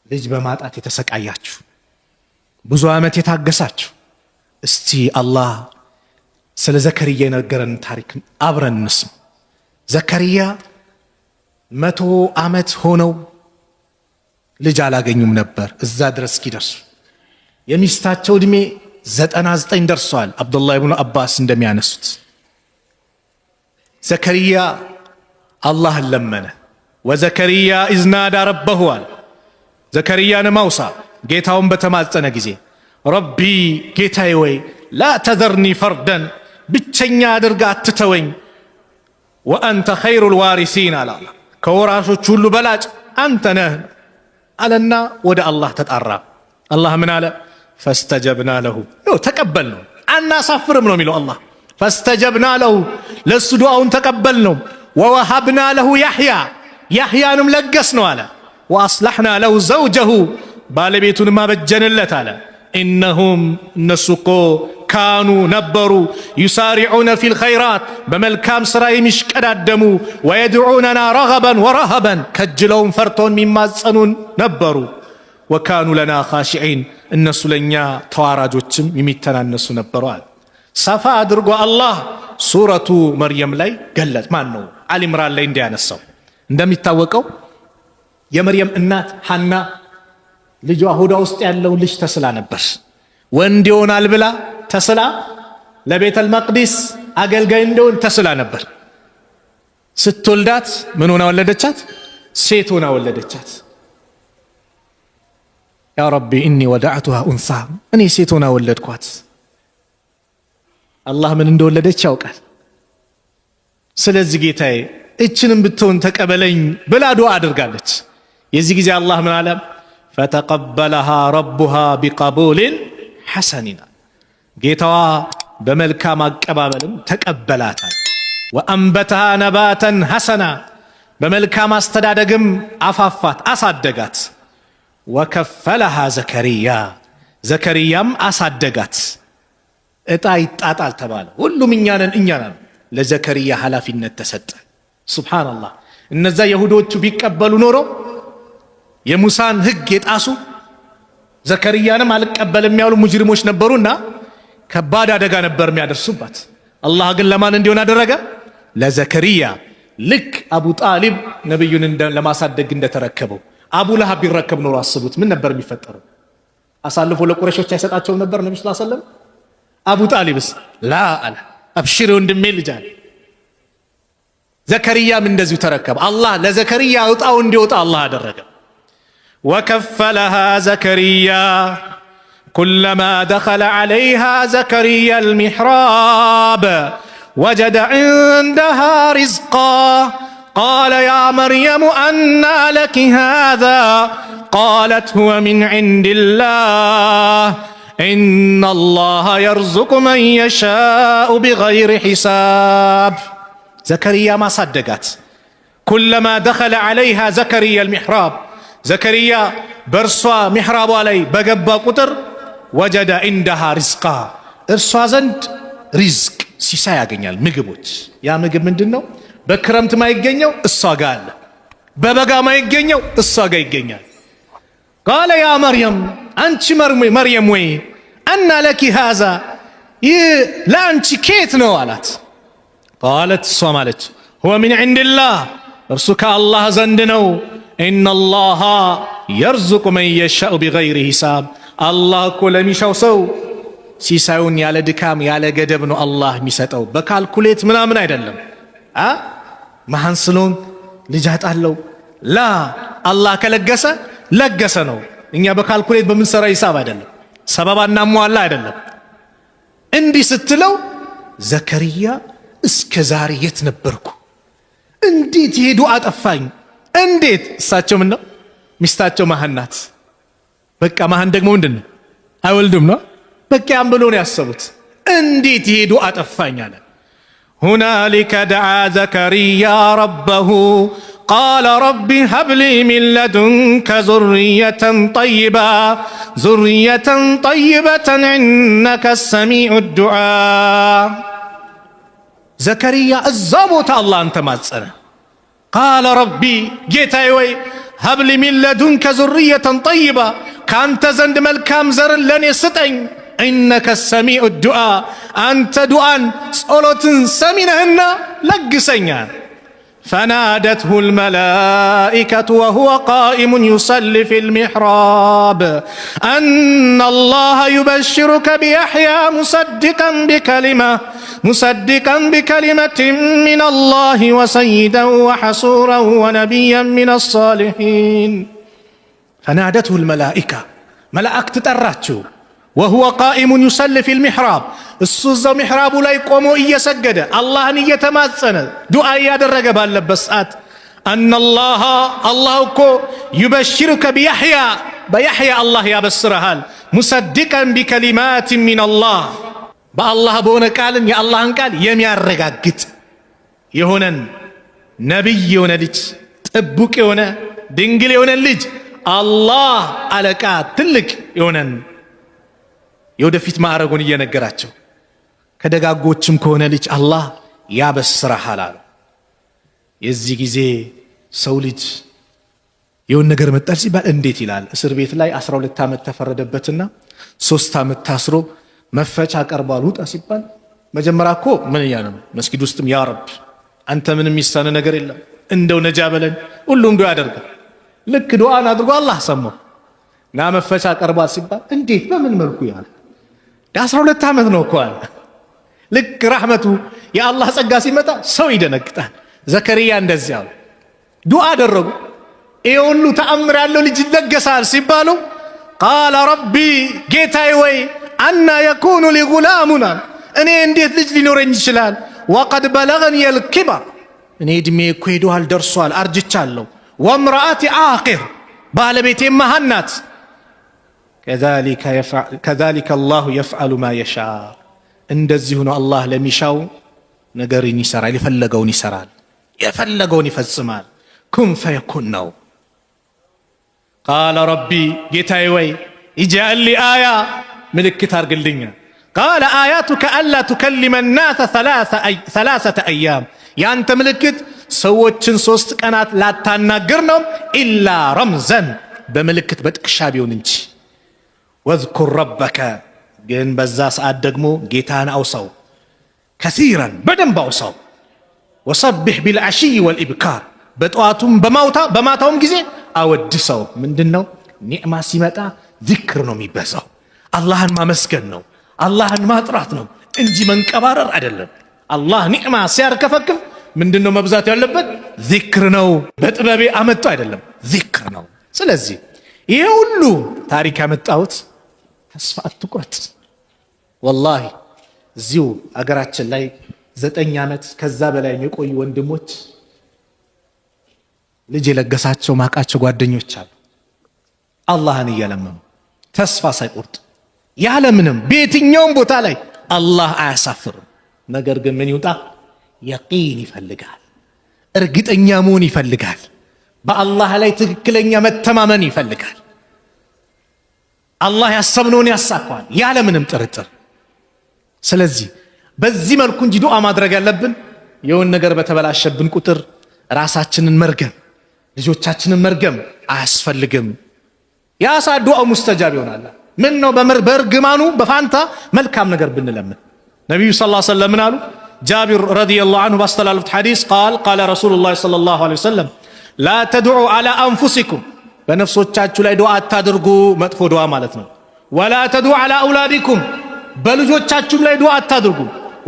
ልጅ በማጣት የተሰቃያችሁ ብዙ ዓመት የታገሳችሁ፣ እስቲ አላህ ስለ ዘከሪያ የነገረን ታሪክ አብረን እንስማ። ዘከሪያ 100 ዓመት ሆነው ልጅ አላገኙም ነበር እዛ ድረስ እስኪደርሱ። የሚስታቸው ዕድሜ 99 ደርሷል። አብዱላህ ብኑ አባስ እንደሚያነሱት ዘከሪያ አላህን ለመነ። ወዘከሪያ ኢዝናዳ ረበሁ አለ። ዘከሪያን ማውሳ ጌታውን በተማጸነ ጊዜ ረቢ ጌታዬ ወይ ላ ተዘርኒ ፈርደን፣ ብቸኛ አድርጋ አትተወኝ፣ ወአንተ ኸይሩል ዋሪሲን አለ። ከወራሾች ሁሉ በላጭ አንተ ነህ አለና ወደ አላህ ተጣራ። አላህ ምን አለ? ፈስተጀብና ለሁ፣ ተቀበል ነው፣ አናሳፍርም ነው የሚለው አላህ። ፈስተጀብና ለሁ፣ ለሱ ዱዓውን ተቀበል ነው። ወወሃብና ለሁ ያሕያ፣ ያሕያንም ለገስ ነው አለ። ወአስላሕና ለሁ ዘውጀሁ፣ ባለቤቱንም አበጀንለት አለ። ኢነሁም እነሱ እኮ ካኑ ነበሩ፣ ዩሳሪዑነ ፊል ኸይራት፣ በመልካም ሥራ የሚሽቀዳደሙ፣ ወየድዑነና ረገበን ወረሀበን፣ ከጅለውን ፈርተውን የሚማጸኑን ነበሩ። ወካኑ ለና ኻሺዒን፣ እነሱ ለእኛ ተዋራጆችም የሚተናነሱ ነበሩ አለ። ሰፋ አድርጎ አላህ ሱረቱ መርየም ላይ ገለጽ። ማን ነው አሊ ኢምራን ላይ እንዲያነሳው። እንደሚታወቀው የመርየም እናት ሐና ልጇ ሆዷ ውስጥ ያለውን ልጅ ተስላ ነበር። ወንድ ይሆናል ብላ ተስላ፣ ለቤተል መቅዲስ አገልጋይ እንደሆን ተስላ ነበር። ስትወልዳት ምን ሆና ወለደቻት? ሴት ሆና ወለደቻት። ያ ረቢ ኢኒ ወደዕቱሃ ኡንሳ፣ እኔ ሴት ሆና ወለድኳት። አላህ ምን እንደወለደች ያውቃል። ስለዚህ ጌታዬ እችንም ብትሆን ተቀበለኝ ብላ ዱዓ አድርጋለች። የዚህ ጊዜ አላህ ምን አለ? ፈተቀበለሃ ረቡሃ ቢቀቡልን ሐሰኒና፣ ጌታዋ በመልካም አቀባበልም ተቀበላታል። ወአንበተሃ ነባተን ሐሰና፣ በመልካም አስተዳደግም አፋፋት አሳደጋት። ወከፈለሃ ዘከሪያ፣ ዘከሪያም አሳደጋት። እጣ ይጣጣል ተባለ። ሁሉም እኛነን ለዘከሪያ ኃላፊነት ተሰጠ። ሱብሃንአላህ። እነዛ የሁዶቹ ቢቀበሉ ኖሮ የሙሳን ህግ የጣሱ ዘከሪያንም አልቀበልም ያሉ ሙጅሪሞች ነበሩና ከባድ አደጋ ነበር የሚያደርሱባት። አላህ ግን ለማን እንዲሆን አደረገ? ለዘከሪያ። ልክ አቡ ጣሊብ ነብዩን ለማሳደግ እንደተረከበው አቡ ለሃብ ቢረከብ ኖሮ አስቡት ምን ነበር የሚፈጠረው? አሳልፎ ለቁረሾች አይሰጣቸውም ነበር ነብዩ ሰለላሁ ዐለይሂ ወሰለም። አቡ ጣሊብስ ላ አለ አብሽር ወንድሜ ልጅ አለ። ዘከሪያም እንደዚሁ ተረከበ። አላህ ለዘከሪያ እጣው እንዲወጣ አላህ አደረገ። ወከፈለሃ ዘከሪያ ኩለማ ደኸለ ዐለይሃ ዘከሪያ አልሚሕራብ ወጀደ ዐንደሃ ሪዝቃ ቃለ ያ መርየሙ አና ለኪ ሃዛ ቃለት ሁወ ሚን ዐንዲላህ ኢነላህ የርዙቁ መን የሻኡ ቢገይሪ ሒሳብ። ዘከሪያ ማሳደጋት። ኩለማ ደኸለ ዐለይሃ ዘከሪያ አልሚሕራብ፣ ዘከሪያ በእርሷ ሚሕራቧ ላይ በገባ ቁጥር ወጀደ ዐንደሃ ሪዝቃ፣ እርሷ ዘንድ ሪዝቅ ሲሳይ ያገኛል። ምግቦች። ያ ምግብ ምንድን ነው? በክረምት ማይገኘው እሷ ጋር አለ፣ በበጋ ማይገኘው እሷ ጋር ይገኛል። ቃለ ያ መርየም፣ አንቺ መርየም ወይ አና ለኪ ሃዛ፣ ይህ ለአንቺ ኬት ነው አላት። ቃለት፣ እሷ ማለች ሁወ ሚን ዐንዲላህ፣ እርሱ ከአላህ ዘንድ ነው። ኢነላሃ የርዙቁ መን የሻኡ ቢገይሪ ሂሳብ፣ አላህ እኮ ለሚሻው ሰው ሲሳዩን ያለ ድካም ያለ ገደብ ነው አላህ የሚሰጠው፣ በካልኩሌት ምናምን አይደለም። መሃን ስለሆን ልጅ አጣለው ላ፣ አላህ ከለገሰ ለገሰ ነው። እኛ በካልኩሌት በምንሰራ ሂሳብ አይደለም፣ ሰበባና ሟላ አይደለም። እንዲህ ስትለው ዘከሪያ እስከ ዛሬ የት ነበርኩ? እንዴት ይሄዱ አጠፋኝ? እንዴት? እሳቸው ምን ነው ሚስታቸው መሃን ናት። በቃ መሃን ደግሞ ምንድን ነው አይወልድም ነው። በቃ ያን ብሎ ነው ያሰቡት። እንዴት ይሄዱ አጠፋኝ አለ። ሁናሊከ ደዓ ዘከሪያ ረበሁ ቃለ ረቢ ሀብሊ ሚን ለዱንከ ዙርየተን ጠይበተን ኢነከ ሰሚዑ ዱዓ። ዘከሪያ እዛ ቦታ አላህን ተማጸነ። ቃለ ረቢ፣ ጌታዬ ወይ ሀብሊ ሚን ለዱንከ ዙርየተን ጠይባ፣ ከአንተ ዘንድ መልካም ዘርን ለእኔ ስጠኝ። ኢነከ ሰሚዑ ዱዓ፣ አንተ ዱዓን ጸሎትን ሰሚነህና ለግሰኛል። فنادته الملائكة وهو قائم يصلي في المحراب أن الله يبشرك بيحيى مصدقا بكلمة من الله وسيدا وحصورا ونبيا من الصالحين. فنادته الملائكة، ملائكة تتراتشو وهو قائم يصلي في المحراب، السوزة محراب لا يقوموا إيسجد الله نيتماثل دعاء يادرق باللبسات أن الله كو يبشرك بيحيى الله يا بسرهال مصدقا بكلمات من الله، بالله بونا قال يا الله قال يمي الرقاقت يهونا نبي يهونا لج تبوك يهونا دنجل يهونا لج الله على تلك يهونا የወደፊት ማዕረጉን እየነገራቸው ከደጋጎችም ከሆነ ልጅ አላህ ያበስረሃል አለ። የዚህ ጊዜ ሰው ልጅ የሆነ ነገር መጣል ሲባል እንዴት ይላል? እስር ቤት ላይ 12 ዓመት ተፈረደበትና 3 ዓመት ታስሮ መፈቻ ቀርቧል ውጣ ሲባል መጀመሪያ እኮ ምን እያለ ነው? መስጊድ ውስጥም ያ ረብ አንተ ምንም የሚሳነ ነገር የለም እንደው ነጃ በለን ሁሉም ዱዓ ያደርጋል። ልክ ዱዓን አድርጎ አላህ ሰማው እና መፈቻ ቀርቧል ሲባል እንዴት በምን መልኩ ያለ 12 ዓመት ነው እኮ አለ። ልክ ረሕመቱ የአላህ ጸጋ ሲመጣ ሰው ይደነግጣል። ዘከርያ እንደዚያው ዱዓ አደረጉ። ይሄ ሁሉ ተአምር ያለው ልጅ ይለገሳል ሲባሉ ቃለ ረቢ ጌታዬ ወይ አና የኩኑ ሊ ጉላሙን እኔ እንዴት ልጅ ሊኖረኝ ይችላል? ወቀድ በለገኒ አልኪበር እኔ እድሜ እኮ ሄዷል ደርሷል አርጅቻለሁ። ወምርአቲ አቂር ባለቤቴ መሃን ናት። ከዛሊከ አላሁ የፍዐሉ ማ የሻ እንደዚሁ ነው አላህ ለሚሻው ነገርን ይሰራል፣ የፈለገውን ይሰራል፣ የፈለገውን ይፈጽማል። ኩን ፈየኩን ነው። ቃለ ረቢ ጌታዬ ወይ ኢጅዐል ሊ አያ ምልክት አርግልኝ። ቃለ አያቱከ አላ ቱከሊመ ናሰ ሰላሰተ አያም ያንተ ምልክት ሰዎችን 3 ቀናት ላታናግር ነው። ኢላ ረምዘን በምልክት በጥቅሻ ቢሆን እንጂ። ወዝኩር ረበከ ግን በዛ ሰዓት ደግሞ ጌታን አውሳው፣ ከሲረን በደንብ አውሳው። ወሰቢሕ ቢልዓሽይ ወልኢብካር በጠዋቱም በማታውም ጊዜ አወድሰው። ምንድነው ኒዕማ ሲመጣ ዚክር ነው የሚበዛው፣ አላህን ማመስገን ነው፣ አላህን ማጥራት ነው እንጂ መንቀባረር አይደለም። አላህ ኒዕማ ሲያርከፈክፍ ምንድነው መብዛት ያለበት? ዚክር ነው። በጥበቤ አመጣ አይደለም፣ ዚክር ነው። ስለዚህ ይሄ ሁሉ ታሪክ ያመጣሁት ተስፋ አትቁረጥ። ወላሂ እዚሁ አገራችን ላይ 9 ዓመት ከዛ በላይ የቆዩ ወንድሞች ልጅ የለገሳቸው ማቃቸው ጓደኞች አሉ። አላህን እየለመኑ ተስፋ ሳይቆርጥ ያለምንም በየትኛውም ቦታ ላይ አላህ አያሳፍርም። ነገር ግን ምን ይውጣ? የቂን ይፈልጋል፣ እርግጠኛ መሆን ይፈልጋል፣ በአላህ ላይ ትክክለኛ መተማመን ይፈልጋል። አላህ ያሰብነውን ያሳካዋል ያለምንም ጥርጥር። ስለዚህ በዚህ መልኩ እንጂ ዱዓ ማድረግ ያለብን የሆነ ነገር በተበላሸብን ቁጥር ራሳችንን መርገም ልጆቻችንን መርገም አያስፈልግም። ያሳ ዱዓ ሙስተጃብ ይሆናል። ምን ነው በእርግማኑ በፋንታ መልካም ነገር ብንለምን። ነቢዩ ሰለላሁ ዐለይሂ ወሰለም ምን አሉ? ጃቢር ረዲየላሁ ዐንሁ ባስተላለፉት ሐዲስ ቃለ ረሱሉላህ ሰለላሁ ዐለይሂ ወሰለም ላ ተድዑ ዐላ አንፉሲኩም በነፍሶቻችሁ ላይ ዱዓ አታድርጉ፣ መጥፎ ዱዓ ማለት ነው። ወላ ተድዑ ዐላ አውላዲኩም በልጆቻችሁም ላይ ዱዓ አታድርጉ።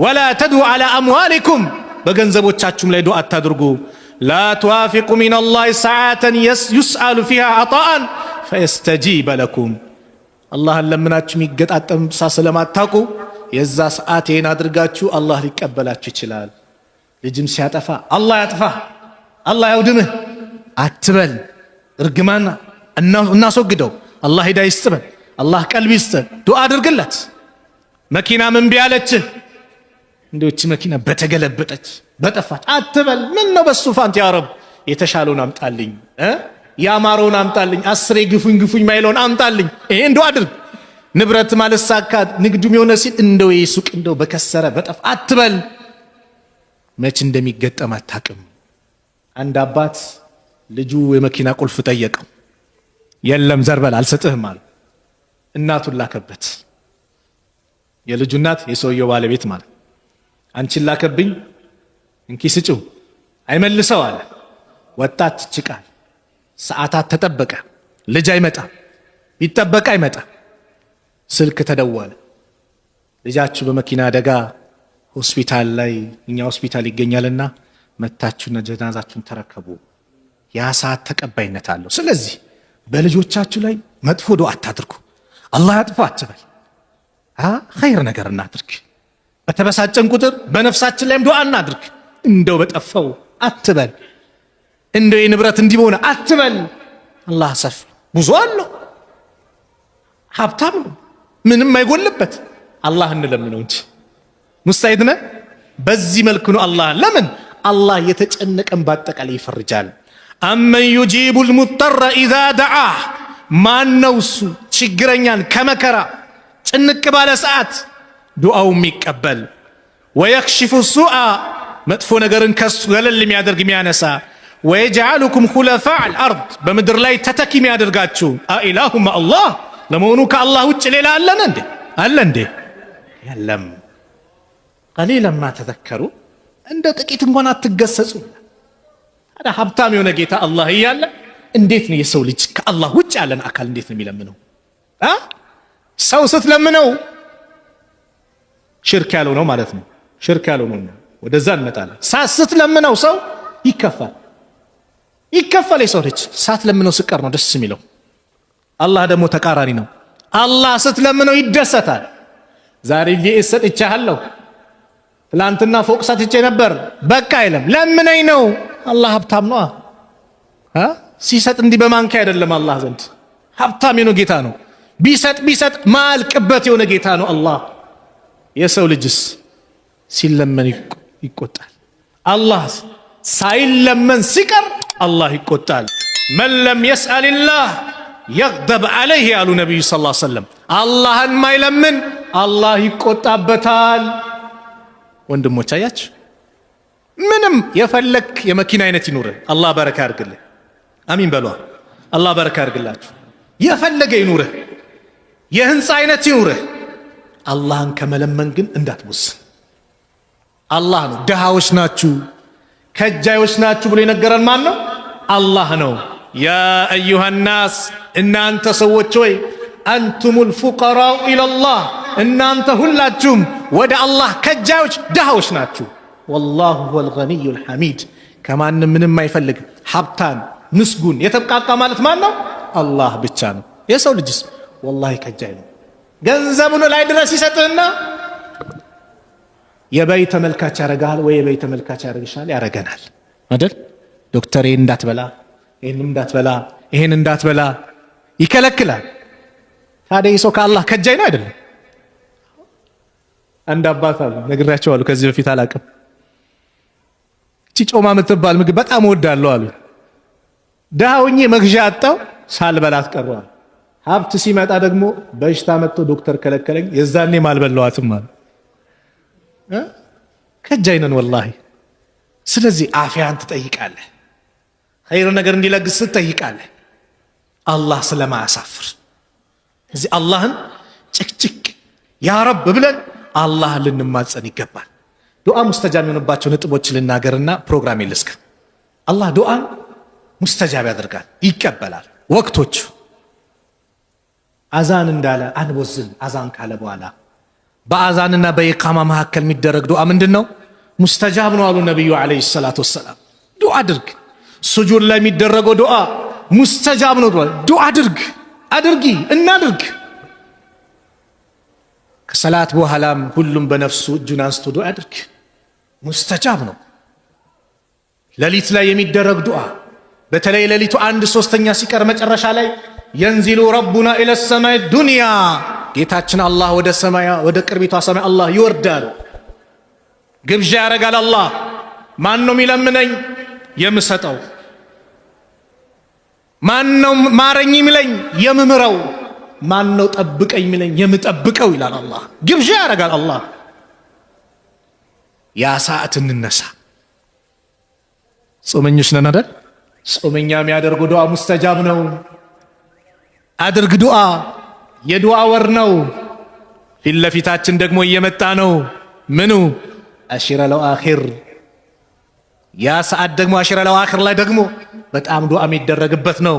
ወላ ተድዑ ዐላ አምዋሊኩም በገንዘቦቻችሁም ላይ ዱዓ አታድርጉ። ላ ትዋፊቁ ሚነላሂ ሰዓተን ዩስአሉ ፊሃ ዐጣአን ፈየስተጂበ ለኩም አላህን ለምናችሁ የሚገጣጠም ሳ ስለማታውቁ የዛ ሰዓት ይሄን አድርጋችሁ አላህ ሊቀበላችሁ ይችላል። ልጅም ሲያጠፋ አላህ ያጥፋህ፣ አላህ ያውድምህ አትበል። እርግማና እናስወግደው። አላህ ሂዳያ ይስጥበን፣ አላህ ቀልብ ይስጥን። ዱዓ አድርግለት። መኪና ምን ቢያለችህ እንደውች መኪና በተገለበጠች በጠፋች አትበል። ምን ነው በሱ ፋንት ያ ረብ የተሻለውን አምጣልኝ፣ ያማረውን አምጣልኝ፣ 10 ግፉኝ ማይለውን አምጣልኝ። ይሄን ዱዓ አድርግ። ንብረት ማለሳካ ንግዱም የሆነ ሲል እንደው የሱቅ እንደው በከሰረ በጠፋ አትበል። መች እንደሚገጠም አታውቅም። አንድ አባት ልጁ የመኪና ቁልፍ ጠየቀው። የለም ዘርበል አልሰጥህም አለ። እናቱን ላከበት። የልጁ እናት የሰውየው ባለቤት ማለት አንቺን ላከብኝ እንኪ ስጪው አይመልሰው አለ። ወጣት ችቃል። ሰዓታት ተጠበቀ። ልጅ አይመጣም፣ ቢጠበቅ አይመጣም። ስልክ ተደወለ። ልጃችሁ በመኪና አደጋ ሆስፒታል ላይ እኛ ሆስፒታል ይገኛልና መታችሁና ጀናዛችሁን ተረከቡ። ያ ሰዓት ተቀባይነት አለው። ስለዚህ በልጆቻችሁ ላይ መጥፎ ዱዓ አታድርጉ። አላህ ያጥፋ አትበል። ኸይር ነገር እናድርግ። በተበሳጨን ቁጥር በነፍሳችን ላይም ዱዓ እናድርግ። እንደው በጠፋው አትበል። እንደው የንብረት እንዲሆነ አትበል። አላህ ሰፍ ብዙ አለው፣ ሀብታም ነው፣ ምንም አይጎልበት። አላህ እንለምነው እንጂ ሙስታሂድ ነህ። በዚህ መልኩ ነው አላህ ለምን አላህ የተጨነቀን ባጠቃላይ ይፈርጃል። አመን ዩጂቡል ሙጠረ ኢዛ ደዓህ ማን ነው እሱ ችግረኛን ከመከራ ጭንቅ ባለ ሰዓት ዱዓው የሚቀበል። ወየክሽፉ ሱአ መጥፎ ነገርን ከሱ ገለል የሚያደርግ የሚያነሳ። ወየጅዓሉኩም ኹለፋአል አርድ በምድር ላይ ተተኪ የሚያደርጋችሁ። አኢላሁ መዐላህ ለመሆኑ ከአላህ ውጭ ሌላ አለን እንዴ? አለ እንዴ? የለም። ቀሊለን ማ ተዘከሩ እንደ ጥቂት እንኳን አትገሰጹ። ታዲያ ሀብታም የሆነ ጌታ አላህ እያለ እንዴት ነው የሰው ልጅ ከአላህ ውጭ ያለን አካል እንዴት ነው የሚለምነው? ሰው ስትለምነው ሽርክ ያለው ነው ማለት ነው። ሽርክ ያለው ነው። ወደዛ እንመጣለን። ስትለምነው ሰው ይከፋል። የሰው ልጅ ሳትለምነው ስቀር ነው ደስ የሚለው። አላህ ደግሞ ተቃራኒ ነው። አላህ ስትለምነው ይደሰታል። ዛሬ ቪኤስ ሰጥቻለሁ፣ ትላንትና ፎቅ ሰጥቼ ነበር፣ በቃ አይለም። ለምነኝ ነው። አላህ ሀብታም ነው። ሲሰጥ እንዲህ በማንኪያ አይደለም። አላህ ዘንድ ሀብታም የሆነ ጌታ ነው። ቢሰጥ ማልቅበት የሆነ ጌታ ነው አላህ። የሰው ልጅስ ሲለመን ይቆጣል። አላህ ሳይለመን ሲቀር አላህ ይቆጣል። መን ለም የስአልላህ የግደብ ዐለይህ ያሉ ነቢዩ ሰለላሁ ዐለይሂ ወሰለም። አላህን ማይለምን አላህ ይቆጣበታል። ወንድሞች አያችሁ፣ ምንም የፈለክ የመኪና አይነት ይኑርህ፣ አላህ በረካ ያርግልህ። አሚን በሏ። አላህ በረካ ያርግላችሁ። የፈለገ ይኑርህ፣ የህንፃ አይነት ይኑርህ፣ አላህን ከመለመን ግን እንዳትወስን። አላህ ነው። ድሃዎች ናችሁ፣ ከጃዮች ናችሁ ብሎ የነገረን ማን ነው? አላህ ነው። ያ አዩሃ ናስ፣ እናንተ ሰዎች ሆይ አንቱሙል ፉቀራኡ ኢለላህ፣ እናንተ ሁላችሁም ወደ አላህ ከጃዮች ድሃዎች ናችሁ። ወላሁ ሁወል ገኒዩል ሐሚድ፣ ከማንም ምንም አይፈልግ ሀብታን ምስጉን የተብቃቃ ማለት ማን ነው? አላህ ብቻ ነው። የሰው ልጅስ ወላሂ ከጃይ ነው። ገንዘቡን ላይ ድረስ ይሰጥህና የበይ ተመልካች ያረጋል ወይ የበይ ተመልካች ያረግሻል፣ ያረገናል አይደል? ዶክተር ይሄን እንዳትበላ፣ ይሄን እንዳትበላ፣ ይሄን እንዳትበላ ይከለክላል። ታዲያ ሰው ከአላህ ከጃይ ነው አይደለም? አንድ አባት አሉ፣ ነግራቸዋለሁ ከዚህ በፊት አላቅም። እቺ ጮማ የምትባል ምግብ በጣም እወዳለሁ አሉ። ዳውኜ መግዣ አጣው፣ ሳልበላት ቀረዋል። ሀብት ሲመጣ ደግሞ በሽታ መጥቶ ዶክተር ከለከለኝ፣ የዛኔም አልበላዋትም አሉ። ከጃይ ነን ወላሂ። ስለዚህ አፊያን ትጠይቃለህ፣ ኸይር ነገር እንዲለግስ ትጠይቃለህ፣ አላህ ስለማያሳፍር። እዚህ አላህን ጭቅጭቅ ያ ረብ ብለን አላህን ልንማጸን ይገባል። ዱዓ ሙስተጃብ የሆነባቸው ነጥቦች ልናገርና ፕሮግራም ይልስካ። አላህ ዱዓን ሙስተጃብ ያደርጋል፣ ይቀበላል። ወቅቶች አዛን እንዳለ አንቦዝን። አዛን ካለ በኋላ በአዛንና በኢቃማ መካከል የሚደረግ ዱዓ ምንድን ነው? ሙስተጃብ ነው አሉ ነቢዩ ዓለይሂ ሰላቱ ወሰላም። ዱዓ አድርግ። ሱጁድ ላይ የሚደረገው ዱዓ ሙስተጃብ ነው። ዱዓ አድርጊ፣ እናድርግ። ከሰላት በኋላም ሁሉም በነፍሱ እጁን አንስቶ ዱዓ አድርግ፣ ሙስተጃብ ነው። ሌሊት ላይ የሚደረግ ዱዓ በተለይ ሌሊቱ 1/3 ሲቀር መጨረሻ ላይ የንዚሉ ረቡና ኢለ ሰማይ ዱንያ፣ ጌታችን አላህ ወደ ቅርቢቷ ሰማይ አላህ ይወርዳል። ግብዣ ያረጋል አላህ። ማን ነው የሚለምነኝ የምሰጠው? ማን ነው ማረኝ የሚለኝ የምምረው? ማን ነው ጠብቀኝ የሚለኝ የምጠብቀው? ይላል አላህ። ግብዣ ያረጋል አላህ። ያ ሰዓት እንነሳ። ጾመኞች ነን አይደል? ጾመኛ የሚያደርጉ ዱዓ ሙስተጃብ ነው። አድርግ ዱዓ። የዱዓ ወር ነው። ፊት ለፊታችን ደግሞ እየመጣ ነው። ምኑ? አሽረል አዋኺር። ያ ሰዓት ደግሞ አሽረል አዋኺር ላይ ደግሞ በጣም ዱዓ የሚደረግበት ነው።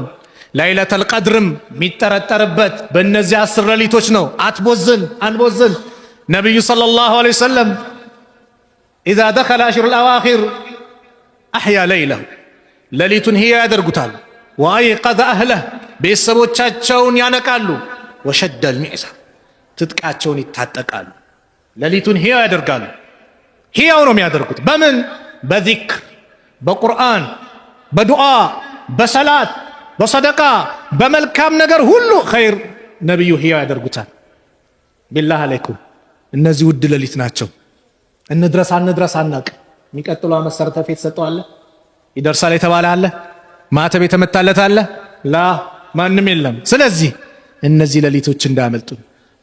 ላይለተል ቀድርም የሚጠረጠርበት በእነዚህ 10 ሌሊቶች ነው። አንቦዝን። ነቢዩ ሰለላሁ ዐለይሂ ወሰለም ኢዛ ደኸለ አሽረል አዋኺር አሕያ ለይለሁ፣ ሌሊቱን ሕያ ያደርጉታል። ወአይቀዘ አህለህ፣ ቤተሰቦቻቸውን ያነቃሉ። ወሸደል ሚዕዛ፣ ትጥቃቸውን ይታጠቃሉ። ሌሊቱን ሕያ ያደርጋሉ። ሕያው ነው የሚያደርጉት። በምን? በዚክር፣ በቁርአን፣ በዱዓ፣ በሰላት፣ በሰደቃ፣ በመልካም ነገር ሁሉ ኸይር ነቢዩ ሕያው ያደርጉታል። ቢላህ አለይኩም እነዚህ ውድ ሌሊት ናቸው። እንድረስ አናቅ። የሚቀጥለው ዓመት ሰርተፊኬት ሰጠዋለ? ይደርሳል የተባለ አለ? ማተብ የተመታለት አለ? ላ ማንም የለም። ስለዚህ እነዚህ ሌሊቶች እንዳያመልጡ፣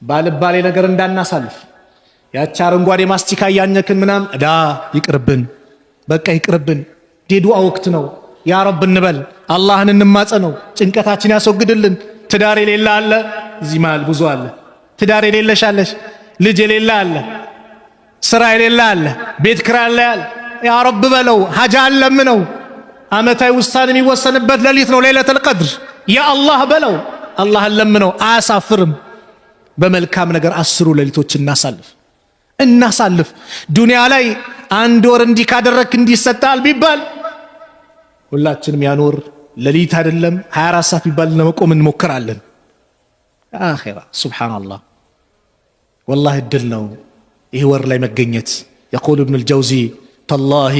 ባልባሌ ነገር እንዳናሳልፍ። ያቺ አረንጓዴ ማስቲካ እያኘክን ምናም ይቅርብን፣ በቃ ይቅርብን። ዱዓ ወቅት ነው። ያ ረብ እንበል፣ አላህን እንማጸነው፣ ጭንቀታችን ያስወግድልን። ትዳር የሌለ አለ፣ እዚህ መሃል ብዙ አለ። ትዳር የሌለሽ አለሽ፣ ልጅ የሌለ አለ፣ ስራ የሌለ አለ፣ ቤት ኪራይ አለ። ያ ረብ በለው፣ ሀጃ አለምነው። ዓመታዊ ውሳኔ የሚወሰንበት ሌሊት ነው ለይለቱል ቀድር። ያ አላህ በለው፣ አላህን ለምነው፣ አያሳፍርም። በመልካም ነገር 10 ሌሊቶች እናሳልፍ። ዱንያ ላይ 1 ወር እንዲህ ካደረክ እንዲህ ይሰጣል ቢባል ሁላችንም ያኖር ለሊት አይደለም 24 ሰዓት ቢባል ለመቆም እንሞክራለን። አኺራ ሱብሃንአላህ ወላሂ እድል ነው ይህ ወር ላይ መገኘት። የቁል ኢብኑል ጀውዚ ተላሂ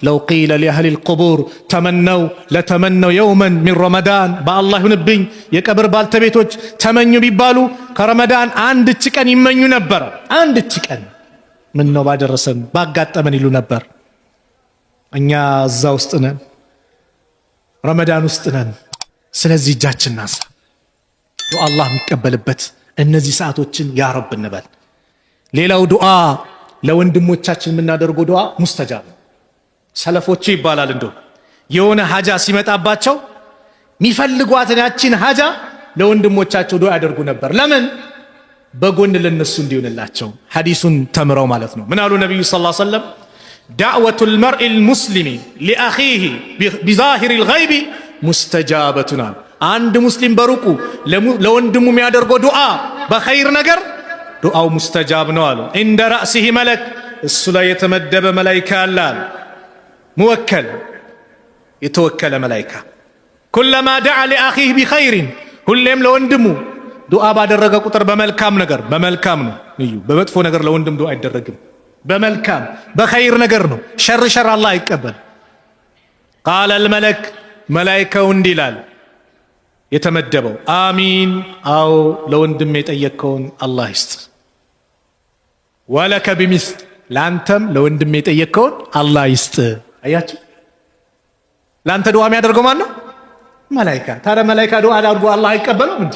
ለው ቂለ ሊአህሊ ልቁቡር ተመነው ለተመነው የውመን ሚን ረመዳን፣ በአላህ ይሁንብኝ የቀብር ባልተቤቶች ተመኙ ቢባሉ ከረመዳን አንድች ቀን ይመኙ ነበር። አንድች ቀን ምን ነው ባደረሰን ባጋጠመን ይሉ ነበር። እኛ እዛ ውስጥ ነን፣ ረመዳን ውስጥ ነን። ስለዚህ እጃችን ናሳ አላህ የሚቀበልበት እነዚህ ሰዓቶችን ያ ረብ እንበል። ሌላው ዱዓ ለወንድሞቻችን የምናደርገው ዱዓ ሙስተጃብ። ሰለፎቹ ይባላል እንደው የሆነ ሀጃ ሲመጣባቸው የሚፈልጓትን ያችን ሀጃ ለወንድሞቻቸው ዱዓ ያደርጉ ነበር። ለምን? በጎን ለነሱ እንዲሆንላቸው ሐዲሱን ተምረው ማለት ነው። ምን አሉ ነብዩ ሰለላሁ ዐለይሂ ወሰለም? ዳዕወቱል መርኢል ሙስሊሚ ሊአኺሂ ቢዛሂሪል ገይቢ ሙስተጃበቱን። አንድ ሙስሊም በሩቁ ለወንድሙ የሚያደርገው ዱዓ በኸይር ነገር ዱዓው ሙስተጃብ ነው አሉ። እንደ ራእሲሂ መለክ እሱ ላይ የተመደበ መላይካ አለ። ሙወከል የተወከለ መላይካ ኩለማ ደዓ ሊአኺህ ቢኸይሪን፣ ሁሌም ለወንድሙ ዱዓ ባደረገ ቁጥር በመልካም ነገር፣ በመልካም ነው እዩ። በመጥፎ ነገር ለወንድም ዱዓ አይደረግም። በመልካም በኸይር ነገር ነው። ሸር አላህ አይቀበል። ቃለ አልመለክ መላይካው እንዲህ ይላል የተመደበው አሚን፣ አዎ ለወንድም የጠየቅከውን አላህ ይስጥ። ወለከ ቢሚስል፣ ለአንተም ለወንድም የጠየቅከውን አላህ ይስጥ። አያችሁ፣ ለአንተ ዱዓ የሚያደርገው ማን ነው? መላይካ። ታዲያ መላይካ ዱዓ አድርጎ አላህ አይቀበለው እንዴ?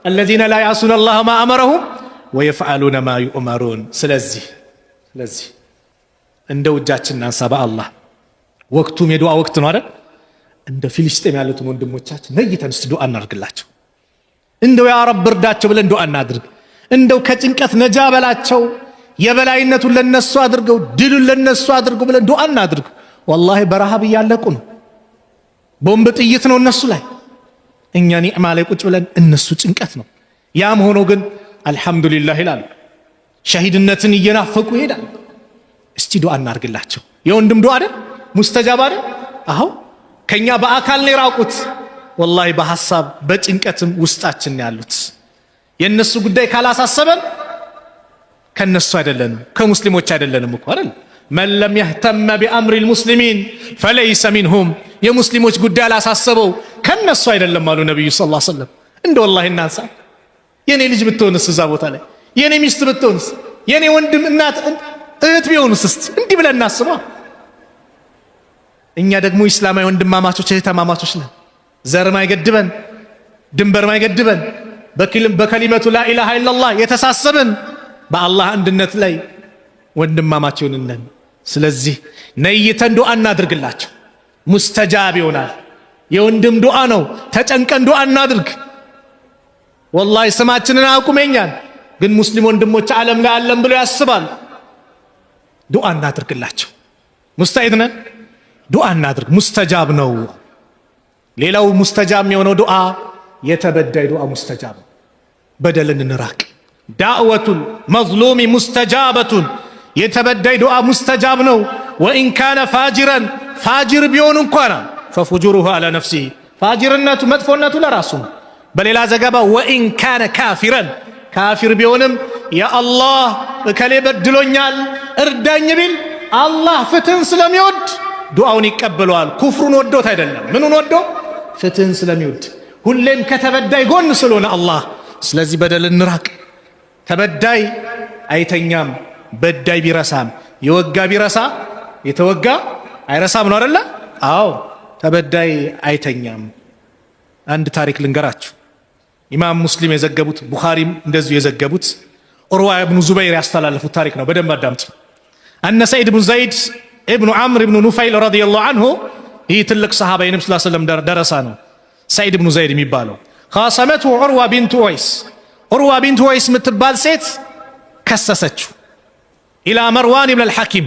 الذين لا يعصون الله ما أمرهم ويفعلون ما يؤمرون። ስለዚህ እንደው እጃችንን እናንሳ በአላህ። ወቅቱም የዱዓ ወቅት ነው አይደል? እንደ ፊልስጤም ያሉትን ወንድሞቻችን ነይተን እስቲ ዱዓ እናድርግላቸው። እንደው ያ ረብ እርዳቸው ብለን ዱዓ እናድርግ። እንደው ከጭንቀት ነጃ በላቸው፣ የበላይነቱን ለነሱ አድርገው፣ ድሉን ለነሱ አድርገው ብለን ዱዓ እናድርግ። ወላሂ በረሃብ እያለቁ ነው። ቦምብ ጥይት ነው እነሱ ላይ፣ እኛ ኒዕማ ላይ ቁጭ ብለን እነሱ ጭንቀት ነው። ያም ሆኖ ግን አልሐምዱሊላህ ይላሉ። ሸሂድነትን እየናፈቁ ይሄዳል። እስቲ ዱዓ እናድርግላቸው። የወንድም ዱዓ አይደል ሙስተጃብ አይደል? አዎ ከኛ በአካል ነው የራቁት፣ ወላሂ በሐሳብ በጭንቀትም ውስጣችን ያሉት። የነሱ ጉዳይ ካላሳሰበን ከነሱ አይደለንም፣ ከሙስሊሞች አይደለንም እኮ አይደል? መን ለም የህተመ ቢአምሪ ልሙስሊሚን ፈለይሰ ሚንሁም። የሙስሊሞች ጉዳይ አላሳሰበው ከነሱ አይደለም አሉ ነቢዩ ሰለላሁ ዐለይሂ ወሰለም። እንደ ወላሂ እናንሳ። የኔ ልጅ ብትሆንስ እዛ ቦታ ላይ፣ የኔ ሚስት ብትሆንስ፣ የኔ ወንድም እናት እህት ቢሆንስ፣ እስቲ እንዲህ ብለን እናስባ። እኛ ደግሞ ኢስላማዊ ወንድማማቾች እህትማማቾች ነን። ዘር ማይገድበን፣ ድንበር ማይገድበን፣ በከሊመቱ ላኢላሃ ኢላላህ የተሳሰብን በአላህ አንድነት ላይ ወንድማማች ነን። ስለዚህ ነይተን ዱዓ እናድርግላቸው፣ ሙስተጃብ ይሆናል። የወንድም ዱዓ ነው። ተጨንቀን ዱዓ እናድርግ። ወላሂ ስማችንን አያውቁመኛል፣ ግን ሙስሊም ወንድሞች ዓለም ላይ አለን ብሎ ያስባል። ዱዓ እናድርግላቸው። ሙስተዒድ ነን፣ ዱዓ እናድርግ። ሙስተጃብ ነው። ሌላው ሙስተጃብ የሆነው ዱዓ የተበዳይ ዱዓ ሙስተጃብ፣ በደልን እንራቅ። ዳዕወቱል መዝሉሚ ሙስተጃበቱን፣ የተበዳይ ዱዓ ሙስተጃብ ነው። ወኢን ካነ ፋጅረን፣ ፋጅር ቢሆን እንኳን ፈፉጁሩሁ አላ ነፍሲሂ፣ ፋጅርነቱ መጥፎነቱ ለራሱ ነው። በሌላ ዘገባ ወኢን ካነ ካፊረን፣ ካፊር ቢሆንም ያአላህ እከሌ በድሎኛል እርዳኝ ቢል አላህ ፍትህን ስለሚወድ ዱዓውን ይቀበለዋል። ኩፍሩን ወዶት አይደለም። ምኑን ወዶ? ፍትህን ስለሚወድ፣ ሁሌም ከተበዳይ ጎን ስለሆነ አላህ። ስለዚህ በደል እንራቅ። ተበዳይ አይተኛም፣ በዳይ ቢረሳም። የወጋ ቢረሳ የተወጋ አይረሳም ነው አይደለ? አዎ ተበዳይ አይተኛም። አንድ ታሪክ ልንገራችሁ። ኢማም ሙስሊም የዘገቡት፣ ቡኻሪም እንደዚሁ የዘገቡት፣ ዑርዋ ኢብኑ ዙበይር ያስተላለፉት ታሪክ ነው። በደንብ አዳምጡ። አነ ሰዒድ ብኑ ዘይድ ኢብኑ ዓምር ኢብኑ ኑፈይል ረዲየላሁ አንሁ፣ ይህ ትልቅ ሰሃባ የነብዩ ሰለላሁ ዐለይሂ ወሰለም ደረሳ ነው። ሰዒድ ብኑ ዘይድ የሚባለው ኻሰመቱ ዑርዋ ቢንቱ ወይስ፣ ዑርዋ ቢንቱ ወይስ የምትባል ሴት ከሰሰችው ኢላ መርዋን ኢብኑ አልሐኪም።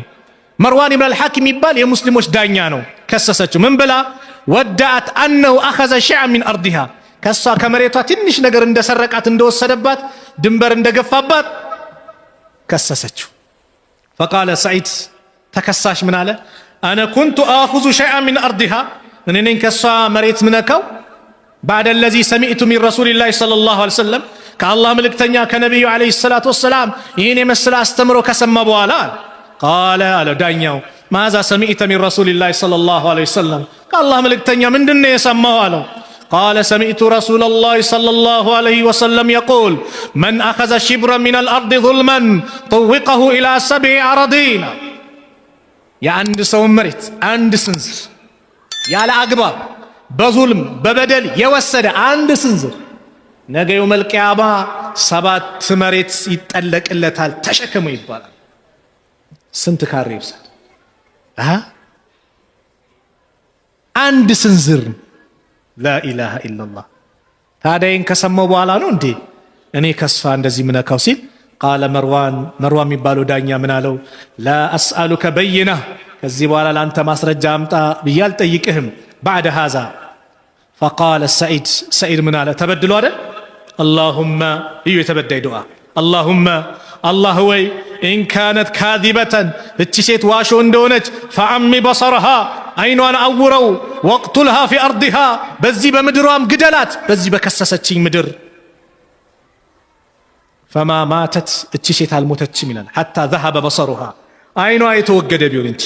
መርዋን ኢብኑ አልሐኪም የሚባል የሙስሊሞች ዳኛ ነው። ከሰሰችው ምን ብላ? ወዳአት አነሁ አኸዘ ሸይአን ሚን አርዲሃ፣ ከሷ ከመሬቷ ትንሽ ነገር እንደሰረቃት፣ እንደወሰደባት፣ ድንበር እንደገፋባት ከሰሰችው። ፈቃለ ሰዒድ ተከሳሽ ምን አለ? አነ ኩንቱ አኹዙ ሸይአን ሚን አርዲሃ፣ እኔ ነኝ ከሷ መሬት ምነካው بعد الذي سمعت من رسول الله صلى الله عليه وسلم كالله ملكتنيا كنبي عليه الصلاة والسلام يهين مسلا استمروا كسم بوالا قال على دانيو ماذا سمعت من رسول الله صلى الله عليه وسلم كالله ملكتنيا من دنيا يسمى قال سمعت رسول الله صلى الله عليه وسلم يقول من أخذ شبرا من الأرض ظلما طوقه إلى 7 أراضين يا عند سوم مريت عند سنزر يا لأقبار በዙልም በበደል የወሰደ አንድ ስንዝር ነገ የውመል ቂያማ 7 መሬት ይጠለቅለታል ተሸከሙ ይባላል። ስንት ካሬ ይብሳል? አንድ ስንዝር ላኢላሃ ኢላላህ። ታዲያን ከሰማው በኋላ ነው እንዴ እኔ ከስፋ እንደዚህ ምነካው ሲል ቃለ መርዋን የሚባለው ዳኛ ምን አለው? ላ አስአሉከ በይና ከዚህ በኋላ ላንተ ማስረጃ አምጣ ብዬ አልጠይቅህም بعد هذا فقال سعيد من على تبدلوا هذا اللهم يتبدل دعاء اللهم الله وي إن كانت كاذبة اتشيت واشو اندونج فعمي بصرها عينوان أورو واقتلها في أرضها بزي بمدرام قدلات بزي بكسستشي مدر فما ماتت اتشيت الموتتش منال حتى ذهب بصرها عينوان يتوقد بيولنش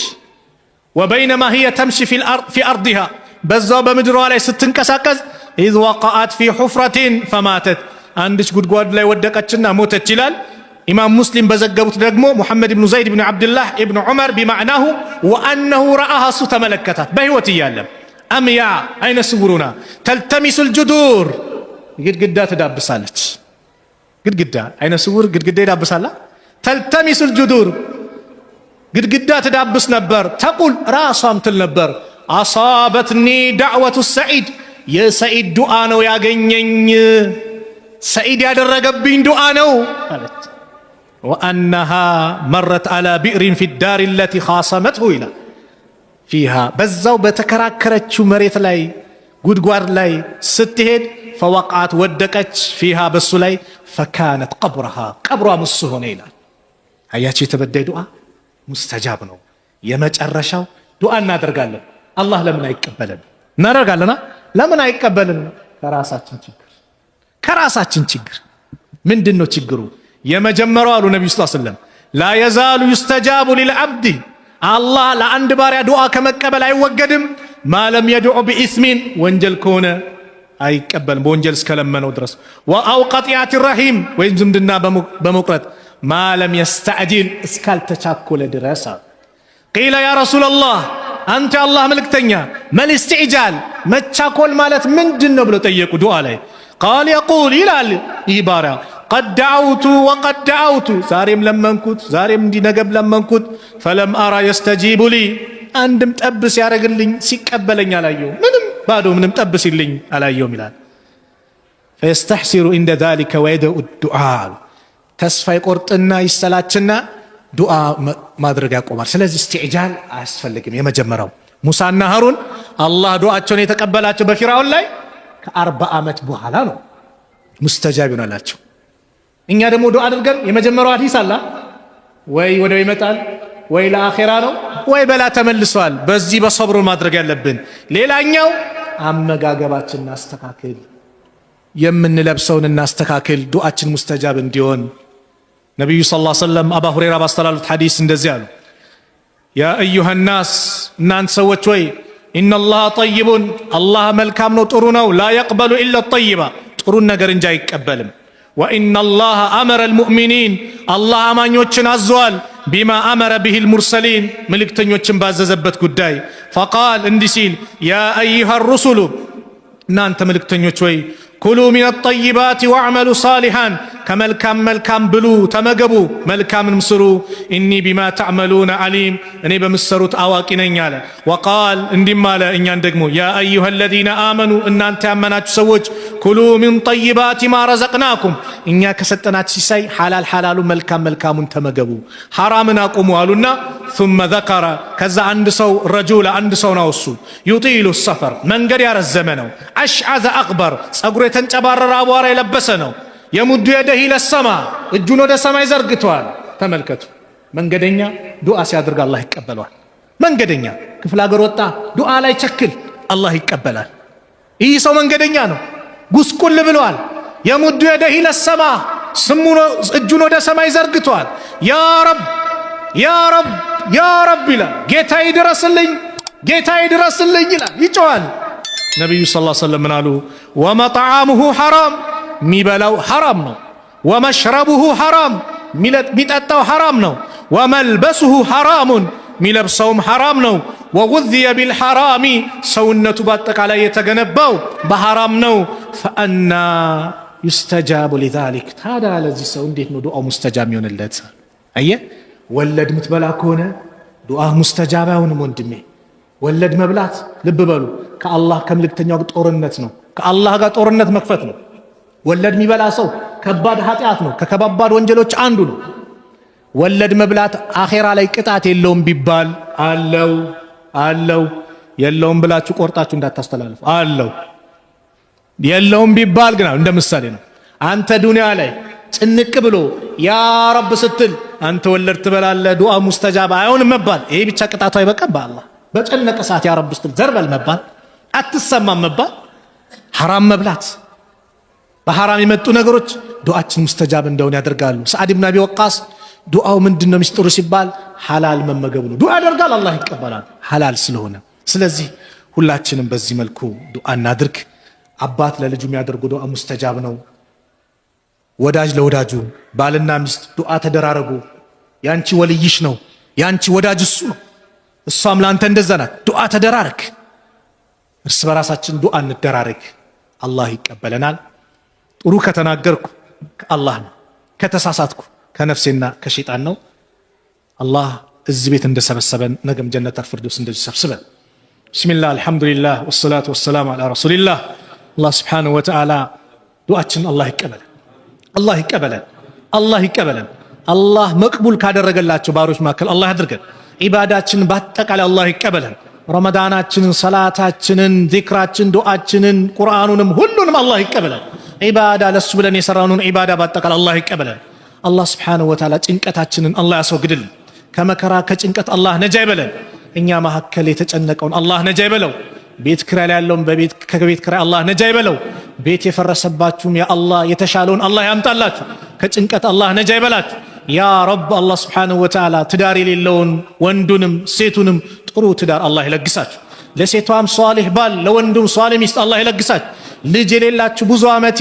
وبينما هي تمشي في أرضها بزاو بمدروا عليه ستنكساكز إذ وقعت في حفرة فماتت عندش قد لا يودكتشنا موتت جلال إمام مسلم بزقبت دقمو محمد بن زيد بن عبد الله ابن عمر بمعناه وأنه رآها ست ملكتات بهوتي يعلم أم يا أين سورنا تلتمس الجدور قد تدابسالك قد أين سور قد يدابسالا تلتمس الجدور قد تدابس نبر تقول راسام تل نبر أصابتني دعوة السعيد يا سعيد دعانو يا جنين سعيد يا درقبين دعانو وأنها مرت على بئر في الدار التي خاصمته إلى فيها بزاو بتكراكرتشو مريت لاي قدقوار لاي ستهد فوقعت ودكتش فيها بالسلاي فكانت قبرها مصهون إلى هياتي تبدأ دعاء مستجاب نو يمج الرشاو دعاء نادر قال الله لمن አይቀበልን እናደርጋለና ለምን አይቀበልን? ከራሳችን ችግር ምንድነው ችግሩ? የመጀመሪያው አሉ ነብዩ ሰለላሁ ዐለይሂ ወሰለም لا يزال يستجاب للعبد الله ለአንድ ባሪያ ዱዓ ከመቀበል አይወገድም ما لم يدعو باسم ወንጀል ከሆነ አይቀበልም በወንጀል እስከለመነው ድረስ واو قطيعه الرحيم ወይም ዝምድና በመቁረጥ ما لم يستعجل እስካልተቻኮለ ድረስ قيل يا رسول الله أنت الله ملكتنيا ما الاستعجال ما تشاكل مالت من دنو بلو تيكو دعا لي قال يقول إلى إبارة قد دعوت وقد دعوت زارم لمن كنت زارم دي نقب لمن كنت فلم أرى يستجيب لي عندم تأبس يا رجل لي سيكبلني على يوم منم تأبس لي على يوم الآن فيستحسر عند ذلك ويدعو الدعاء تسفى قرطنا يسلاتنا ዱዓ ማድረግ ያቆማል። ስለዚህ استعجال አያስፈልግም። የመጀመሪያው ሙሳና ሃሩን አላህ ዱዓቸውን የተቀበላቸው በፊራውን ላይ ከ40 ዓመት በኋላ ነው ሙስተጃብ ይሆናላቸው። እኛ ደግሞ ዱዓ አድርገን የመጀመሪያው ሐዲስ አላ ወይ ወደው ይመጣል ወይ ለአኺራ ነው ወይ በላ ተመልሷል። በዚህ በሰብሩ ማድረግ ያለብን። ሌላኛው አመጋገባችንን እናስተካክል፣ የምንለብሰውን እናስተካክል ዱዓችን ሙስተጃብ እንዲሆን ነብዩ ሰለላሁ ዐለይሂ ወሰለም አባ ሁረይራ ባስተላለፉት ሐዲስ እንደዚህ አሉ ያ አዩሃ الناس እናንተ ሰዎች ወይ ኢነላህ ጠይቡን አላህ መልካም ነው ጥሩ ነው ላ يقبل الا الطيب ጥሩን ነገር እንጂ አይቀበልም ወኢነላህ አመረ المؤمنين አላህ አማኞችን አዟል ቢማ አመረ به المرسلين መልእክተኞችን ባዘዘበት ጉዳይ فقال እንዲህ ሲል ያ አዩሃ الرسل እናንተ መልእክተኞች ወይ ኩሉ ሚነ ጠይባት ወዕመሉ ሳሊሃን ከመልካም ብሉ ተመገቡ መልካምንም ስሩ ኢኒ ቢማ ተዕመሉነ ዓሊም እኔ በምትሰሩት አዋቂ ነኝ አለ ወቃል እንዲህም አለ እኛን ደግሞ ያ አዩሃ አለዚነ አመኑ እናንተ ያመናችሁ ሰዎች ኩሉ ሚን ጠይባት ማ ረዘቅናኩም እኛ ከሰጠናችሁ ሲሳይ ሐላሉ መልካሙን ተመገቡ ሐራምን አቁሙ አሉና ثم ذكر ከዛ አንድ ሰው ነው እሱ يطيل السفر መንገድ ያረዘመ ነው አሽዓዘ አቅበር ጸጉሩ የተንጨባረረ አቧራ የለበሰ ነው የሙዱ የደህ ለሰማ እጁን ወደ ሰማይ ዘርግቷል ተመልከቱ መንገደኛ ዱዓ ሲያደርግ አላህ ይቀበለዋል መንገደኛ ክፍለ ሀገር ወጣ ዱዓ ላይ ቸክል አላህ ይቀበላል። ይህ ሰው መንገደኛ ነው፣ ጉስቁል ብሏል። የሙዱ የደህ ለሰማ እጁን ወደ ሰማይ ዘርግቷል። ያ ረብ ያ ረብ ያ ረብ ይላል። ጌታዬ ድረስልኝ፣ ጌታዬ ድረስልኝ ይላል፣ ይጮሃል። ነቢዩ ሰለላሁ ዐለይሂ ወሰለም ምን አሉ? ወመጥዓሙሁ ሐራም፣ ሚበላው ሐራም ነው። ወመሽረቡሁ ሐራም፣ ሚጠጣው ሐራም ነው። ወመልበሱሁ ሐራሙን፣ ሚለብሰውም ሐራም ነው። ወጉዝየ ቢልሐራሚ፣ ሰውነቱ በአጠቃላይ የተገነባው በሐራም ነው። ፈአና ዩስተጃቡ ሊዛሊክ፣ ታዲያ ለዚህ ሰው እንዴት ነው ዱዓው ሙስተጃብ ይሆንለት? አየ ወለድ ምትበላ ከሆነ ዱዓህ ሙስተጃብ አይሆንም ወንድሜ። ወለድ መብላት ልብ በሉ ከአላህ ከመልእክተኛው ጦርነት ነው። ከአላህ ጋር ጦርነት መክፈት ነው። ወለድ የሚበላ ሰው ከባድ ኃጢአት ነው፣ ከከባድ ወንጀሎች አንዱ ነው። ወለድ መብላት አኼራ ላይ ቅጣት የለውም ቢባል አለው አለው። የለውም ብላችሁ ቆርጣችሁ እንዳታስተላልፉ። አለው የለውም ቢባል ግን እንደ ምሳሌ ነው። አንተ ዱንያ ላይ ጭንቅ ብሎ ያ ረብ ስትል አንተ ወለድ ትበላለህ፣ ዱዓ ሙስተጃብ አይሆንም መባል ይሄ ብቻ ቅጣቱ አይበቃም። በአላህ በጨነቀ ሰዓት ያ ረብ ስትል ዘርበል መባል፣ አትሰማም መባል፣ ሐራም መብላት፣ በሐራም የመጡ ነገሮች ዱዓችን ሙስተጃብ እንደሆነ ያደርጋሉ። ሰዓድ ብን አቢ ወቃስ ዱዓው ምንድነው ሚስጥሩ ሲባል ሐላል መመገብ ነው። ዱዓ ያደርጋል አላህ ይቀበላል ሐላል ስለሆነ። ስለዚህ ሁላችንም በዚህ መልኩ ዱዓ እናድርግ። አባት ለልጁ የሚያደርገው ዱዓ ሙስተጃብ ነው። ወዳጅ ለወዳጁ፣ ባልና ሚስት ዱዓ ተደራረጉ። ያንቺ ወልይሽ ነው፣ ያንቺ ወዳጅ እሱ ነው፣ እሷም ላንተ እንደዛ ናት። ዱዓ ተደራረግ፣ እርስ በራሳችን ዱዓ እንደራረግ፣ አላህ ይቀበለናል። ጥሩ ከተናገርኩ ከአላህ ነው፣ ከተሳሳትኩ ከነፍሴና ከሸይጣን ነው። አላህ እዚህ ቤት እንደሰበሰበን ነገም ጀነተል ፊርደውስ እንደዚህ ሰብስበን። ቢስሚላህ አልሐምዱሊላህ ወሰላቱ ወሰላሙ ዐላ ረሱሊላህ። አላህ ሱብሓነሁ ወተዓላ ዱዓችን አላህ ይቀበለን፣ አላህ ይቀበለን፣ አላህ ይቀበለን። አላህ መቅቡል ካደረገላቸው ባሮች መካከል አላህ ያድርገን። ዒባዳችንን በአጠቃላይ አላህ ይቀበለን። ረመዳናችንን፣ ሰላታችንን፣ ዚክራችን፣ ዱዓችንን፣ ቁርአኑንም ሁሉንም አላህ ይቀበለን። ዒባዳ ለሱ ብለን የሰራነውን ዒባዳ በአጠቃላይ አላህ ይቀበለን። አላህ ሱብሓነሁ ወተዓላ ጭንቀታችንን አላህ ያስወግድልን። ከመከራ ከጭንቀት አላህ ነጃ ይበለን። እኛ መካከል የተጨነቀውን አላህ ነጃ ይበለው። ቤት ኪራይ ላይ ያለውን ከቤት ኪራይ አላህ ነጃ ይበለው። ቤት የፈረሰባችሁም ያ አላህ የተሻለውን አላህ ያምጣላችሁ። ከጭንቀት አላህ ነጃ ይበላችሁ ያ ረብ። አላህ ሱብሓነሁ ወተዓላ ትዳር የሌለውን ወንዱንም ሴቱንም ጥሩ ትዳር አላህ ይለግሳችሁ። ለሴቷም ሷሊህ ባል ለወንዱም ሷሊህ ሚስት አላህ ይለግሳችሁ። ልጅ የሌላችሁ ብዙ ዓመት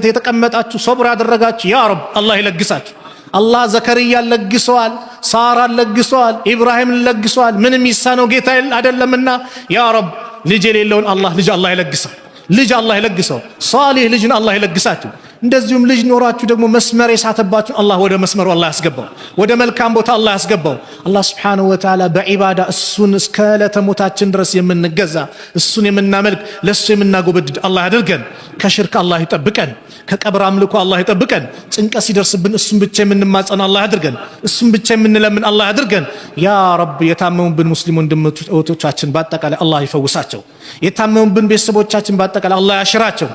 የተቀመጣችሁ ሶብር ያደረጋችሁ ያ ረብ አላህ ይለግሳችሁ። አላህ ዘከርያን ለግሰዋል፣ ሳራን ለግሰዋል፣ ኢብራሂምን ለግሰዋል። ምንም ይሳነው ጌታ አይደለምና ያ ረብ ልጅ የሌለውን አላህ ልጅ አላህ ይለግሳል። ልጅ አላህ ይለግሰው። ሷሊህ ልጅን አላህ ይለግሳችሁ። እንደዚሁም ልጅ ኖራችሁ ደግሞ መስመር የሳተባችሁ አላህ ወደ መስመሩ አላህ ያስገባው፣ ወደ መልካም ቦታ አላህ ያስገባው። አላህ ሱብሓነሁ ወተዓላ በዒባዳ እሱን እስከ ዕለተ ሞታችን ድረስ የምንገዛ እሱን የምናመልክ ለሱ የምናጎበድድ አላህ ያድርገን። ከሽርክ አላህ ይጠብቀን። ከቀብር አምልኮ አላህ ይጠብቀን። ጭንቀት ሲደርስብን እሱን ብቻ የምንማጸን አላህ ያድርገን። እሱን ብቻ የምንለምን አላህ ያድርገን። ያ ረብ የታመሙብን ሙስሊም ወንድሞቻችን በአጠቃላይ አላህ ይፈውሳቸው። የታመሙብን ቤተሰቦቻችን በአጠቃላይ አላህ ያሽራቸው።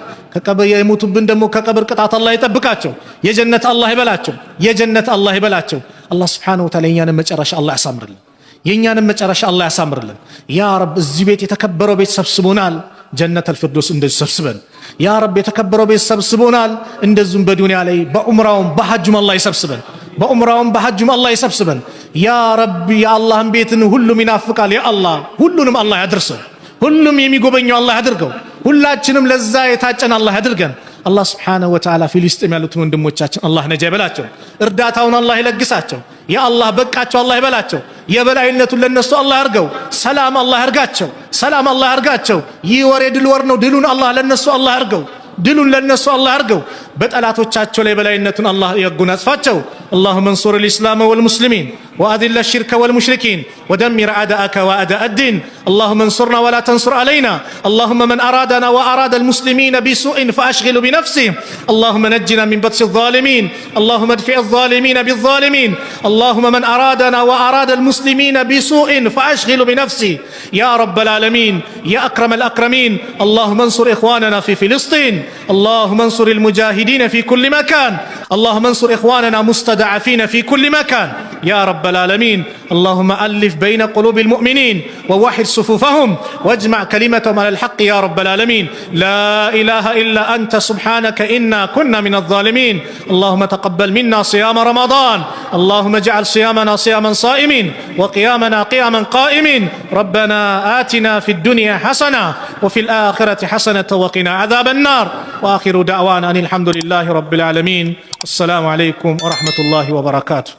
የሞቱብን ደግሞ ከቀብር ቅጣት አላህ ይጠብቃቸው። የጀነት አላህ ይበላቸው፣ የጀነት አላህ ይበላቸው። አላህ ሱብሓነሁ ወተዓላ የኛንም መጨረሻ አላህ ያሳምርልን፣ የኛንም መጨረሻ አላህ ያሳምርልን። ያ ረብ እዚህ ቤት የተከበረው ቤት ሰብስቦናል፣ ጀነተል ፊርደውስ እንደዚህ ሰብስበን። ያ ረብ የተከበረው ቤት ሰብስቦናል፣ እንደዚሁም በዱንያ ላይ በዑምራውም በሐጁም አላህ ይሰብስበን፣ በዑምራውም በሐጁም አላህ ይሰብስበን። ያ ረብ የአላህን ቤትን ሁሉም ይናፍቃል። ያ አላህ ሁሉንም አላህ ያድርሰው፣ ሁሉም የሚጎበኘው አላህ ያድርገው። ሁላችንም ለዛ የታጨን አላህ ያድርገን። አላህ ሱብሓነሁ ወተዓላ ፊልስጤም ያሉትን ወንድሞቻችን አላህ ነጃ ይበላቸው፣ እርዳታውን አላህ ይለግሳቸው። ያ አላህ በቃቸው አላህ ይበላቸው፣ የበላይነቱን ለነሱ አላህ ያርገው። ሰላም አላህ ያርጋቸው፣ ሰላም አላህ ያርጋቸው። ይህ ወር የድል ወር ነው። ድሉን አላህ ለነሱ አላህ ያርገው፣ ድሉን ለነሱ አላህ ያርገው። በጠላቶቻቸው ላይ በላይነቱን አላህ ያጎናጽፋቸው። اللهم انصر الإسلام والمسلمين وأذل الشرك والمشركين ودمر أعداءك وأعداء الدين. اللهم انصرنا ولا تنصر علينا. اللهم من أرادنا وأراد المسلمين بسوء فأشغل بنفسه. اللهم نجنا من بطش الظالمين. اللهم ادفع الظالمين بالظالمين. اللهم من أرادنا وأراد المسلمين بسوء فأشغل بنفسه يا رب العالمين يا أكرم الأكرمين. اللهم انصر إخواننا في فلسطين. اللهم انصر المجاهدين في كل مكان. اللهم انصر إخواننا مستضعفين في كل مكان. يا رب العالمين. اللهم ألف بين قلوب المؤمنين ووحد صفوفهم واجمع كلمتهم على الحق يا رب العالمين. لا إله إلا أنت سبحانك إنا كنا من الظالمين. اللهم تقبل منا صيام رمضان. اللهم اجعل صيامنا صياما صائمين وقيامنا قياما قائمين. ربنا آتنا في الدنيا حسنة وفي الآخرة حسنة وقنا عذاب النار. وآخر دعوانا أن الحمد لله رب العالمين. السلام عليكم ورحمة الله وبركاته.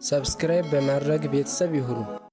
ሰብስክራይብ በማድረግ ቤተሰብ ይሁኑ።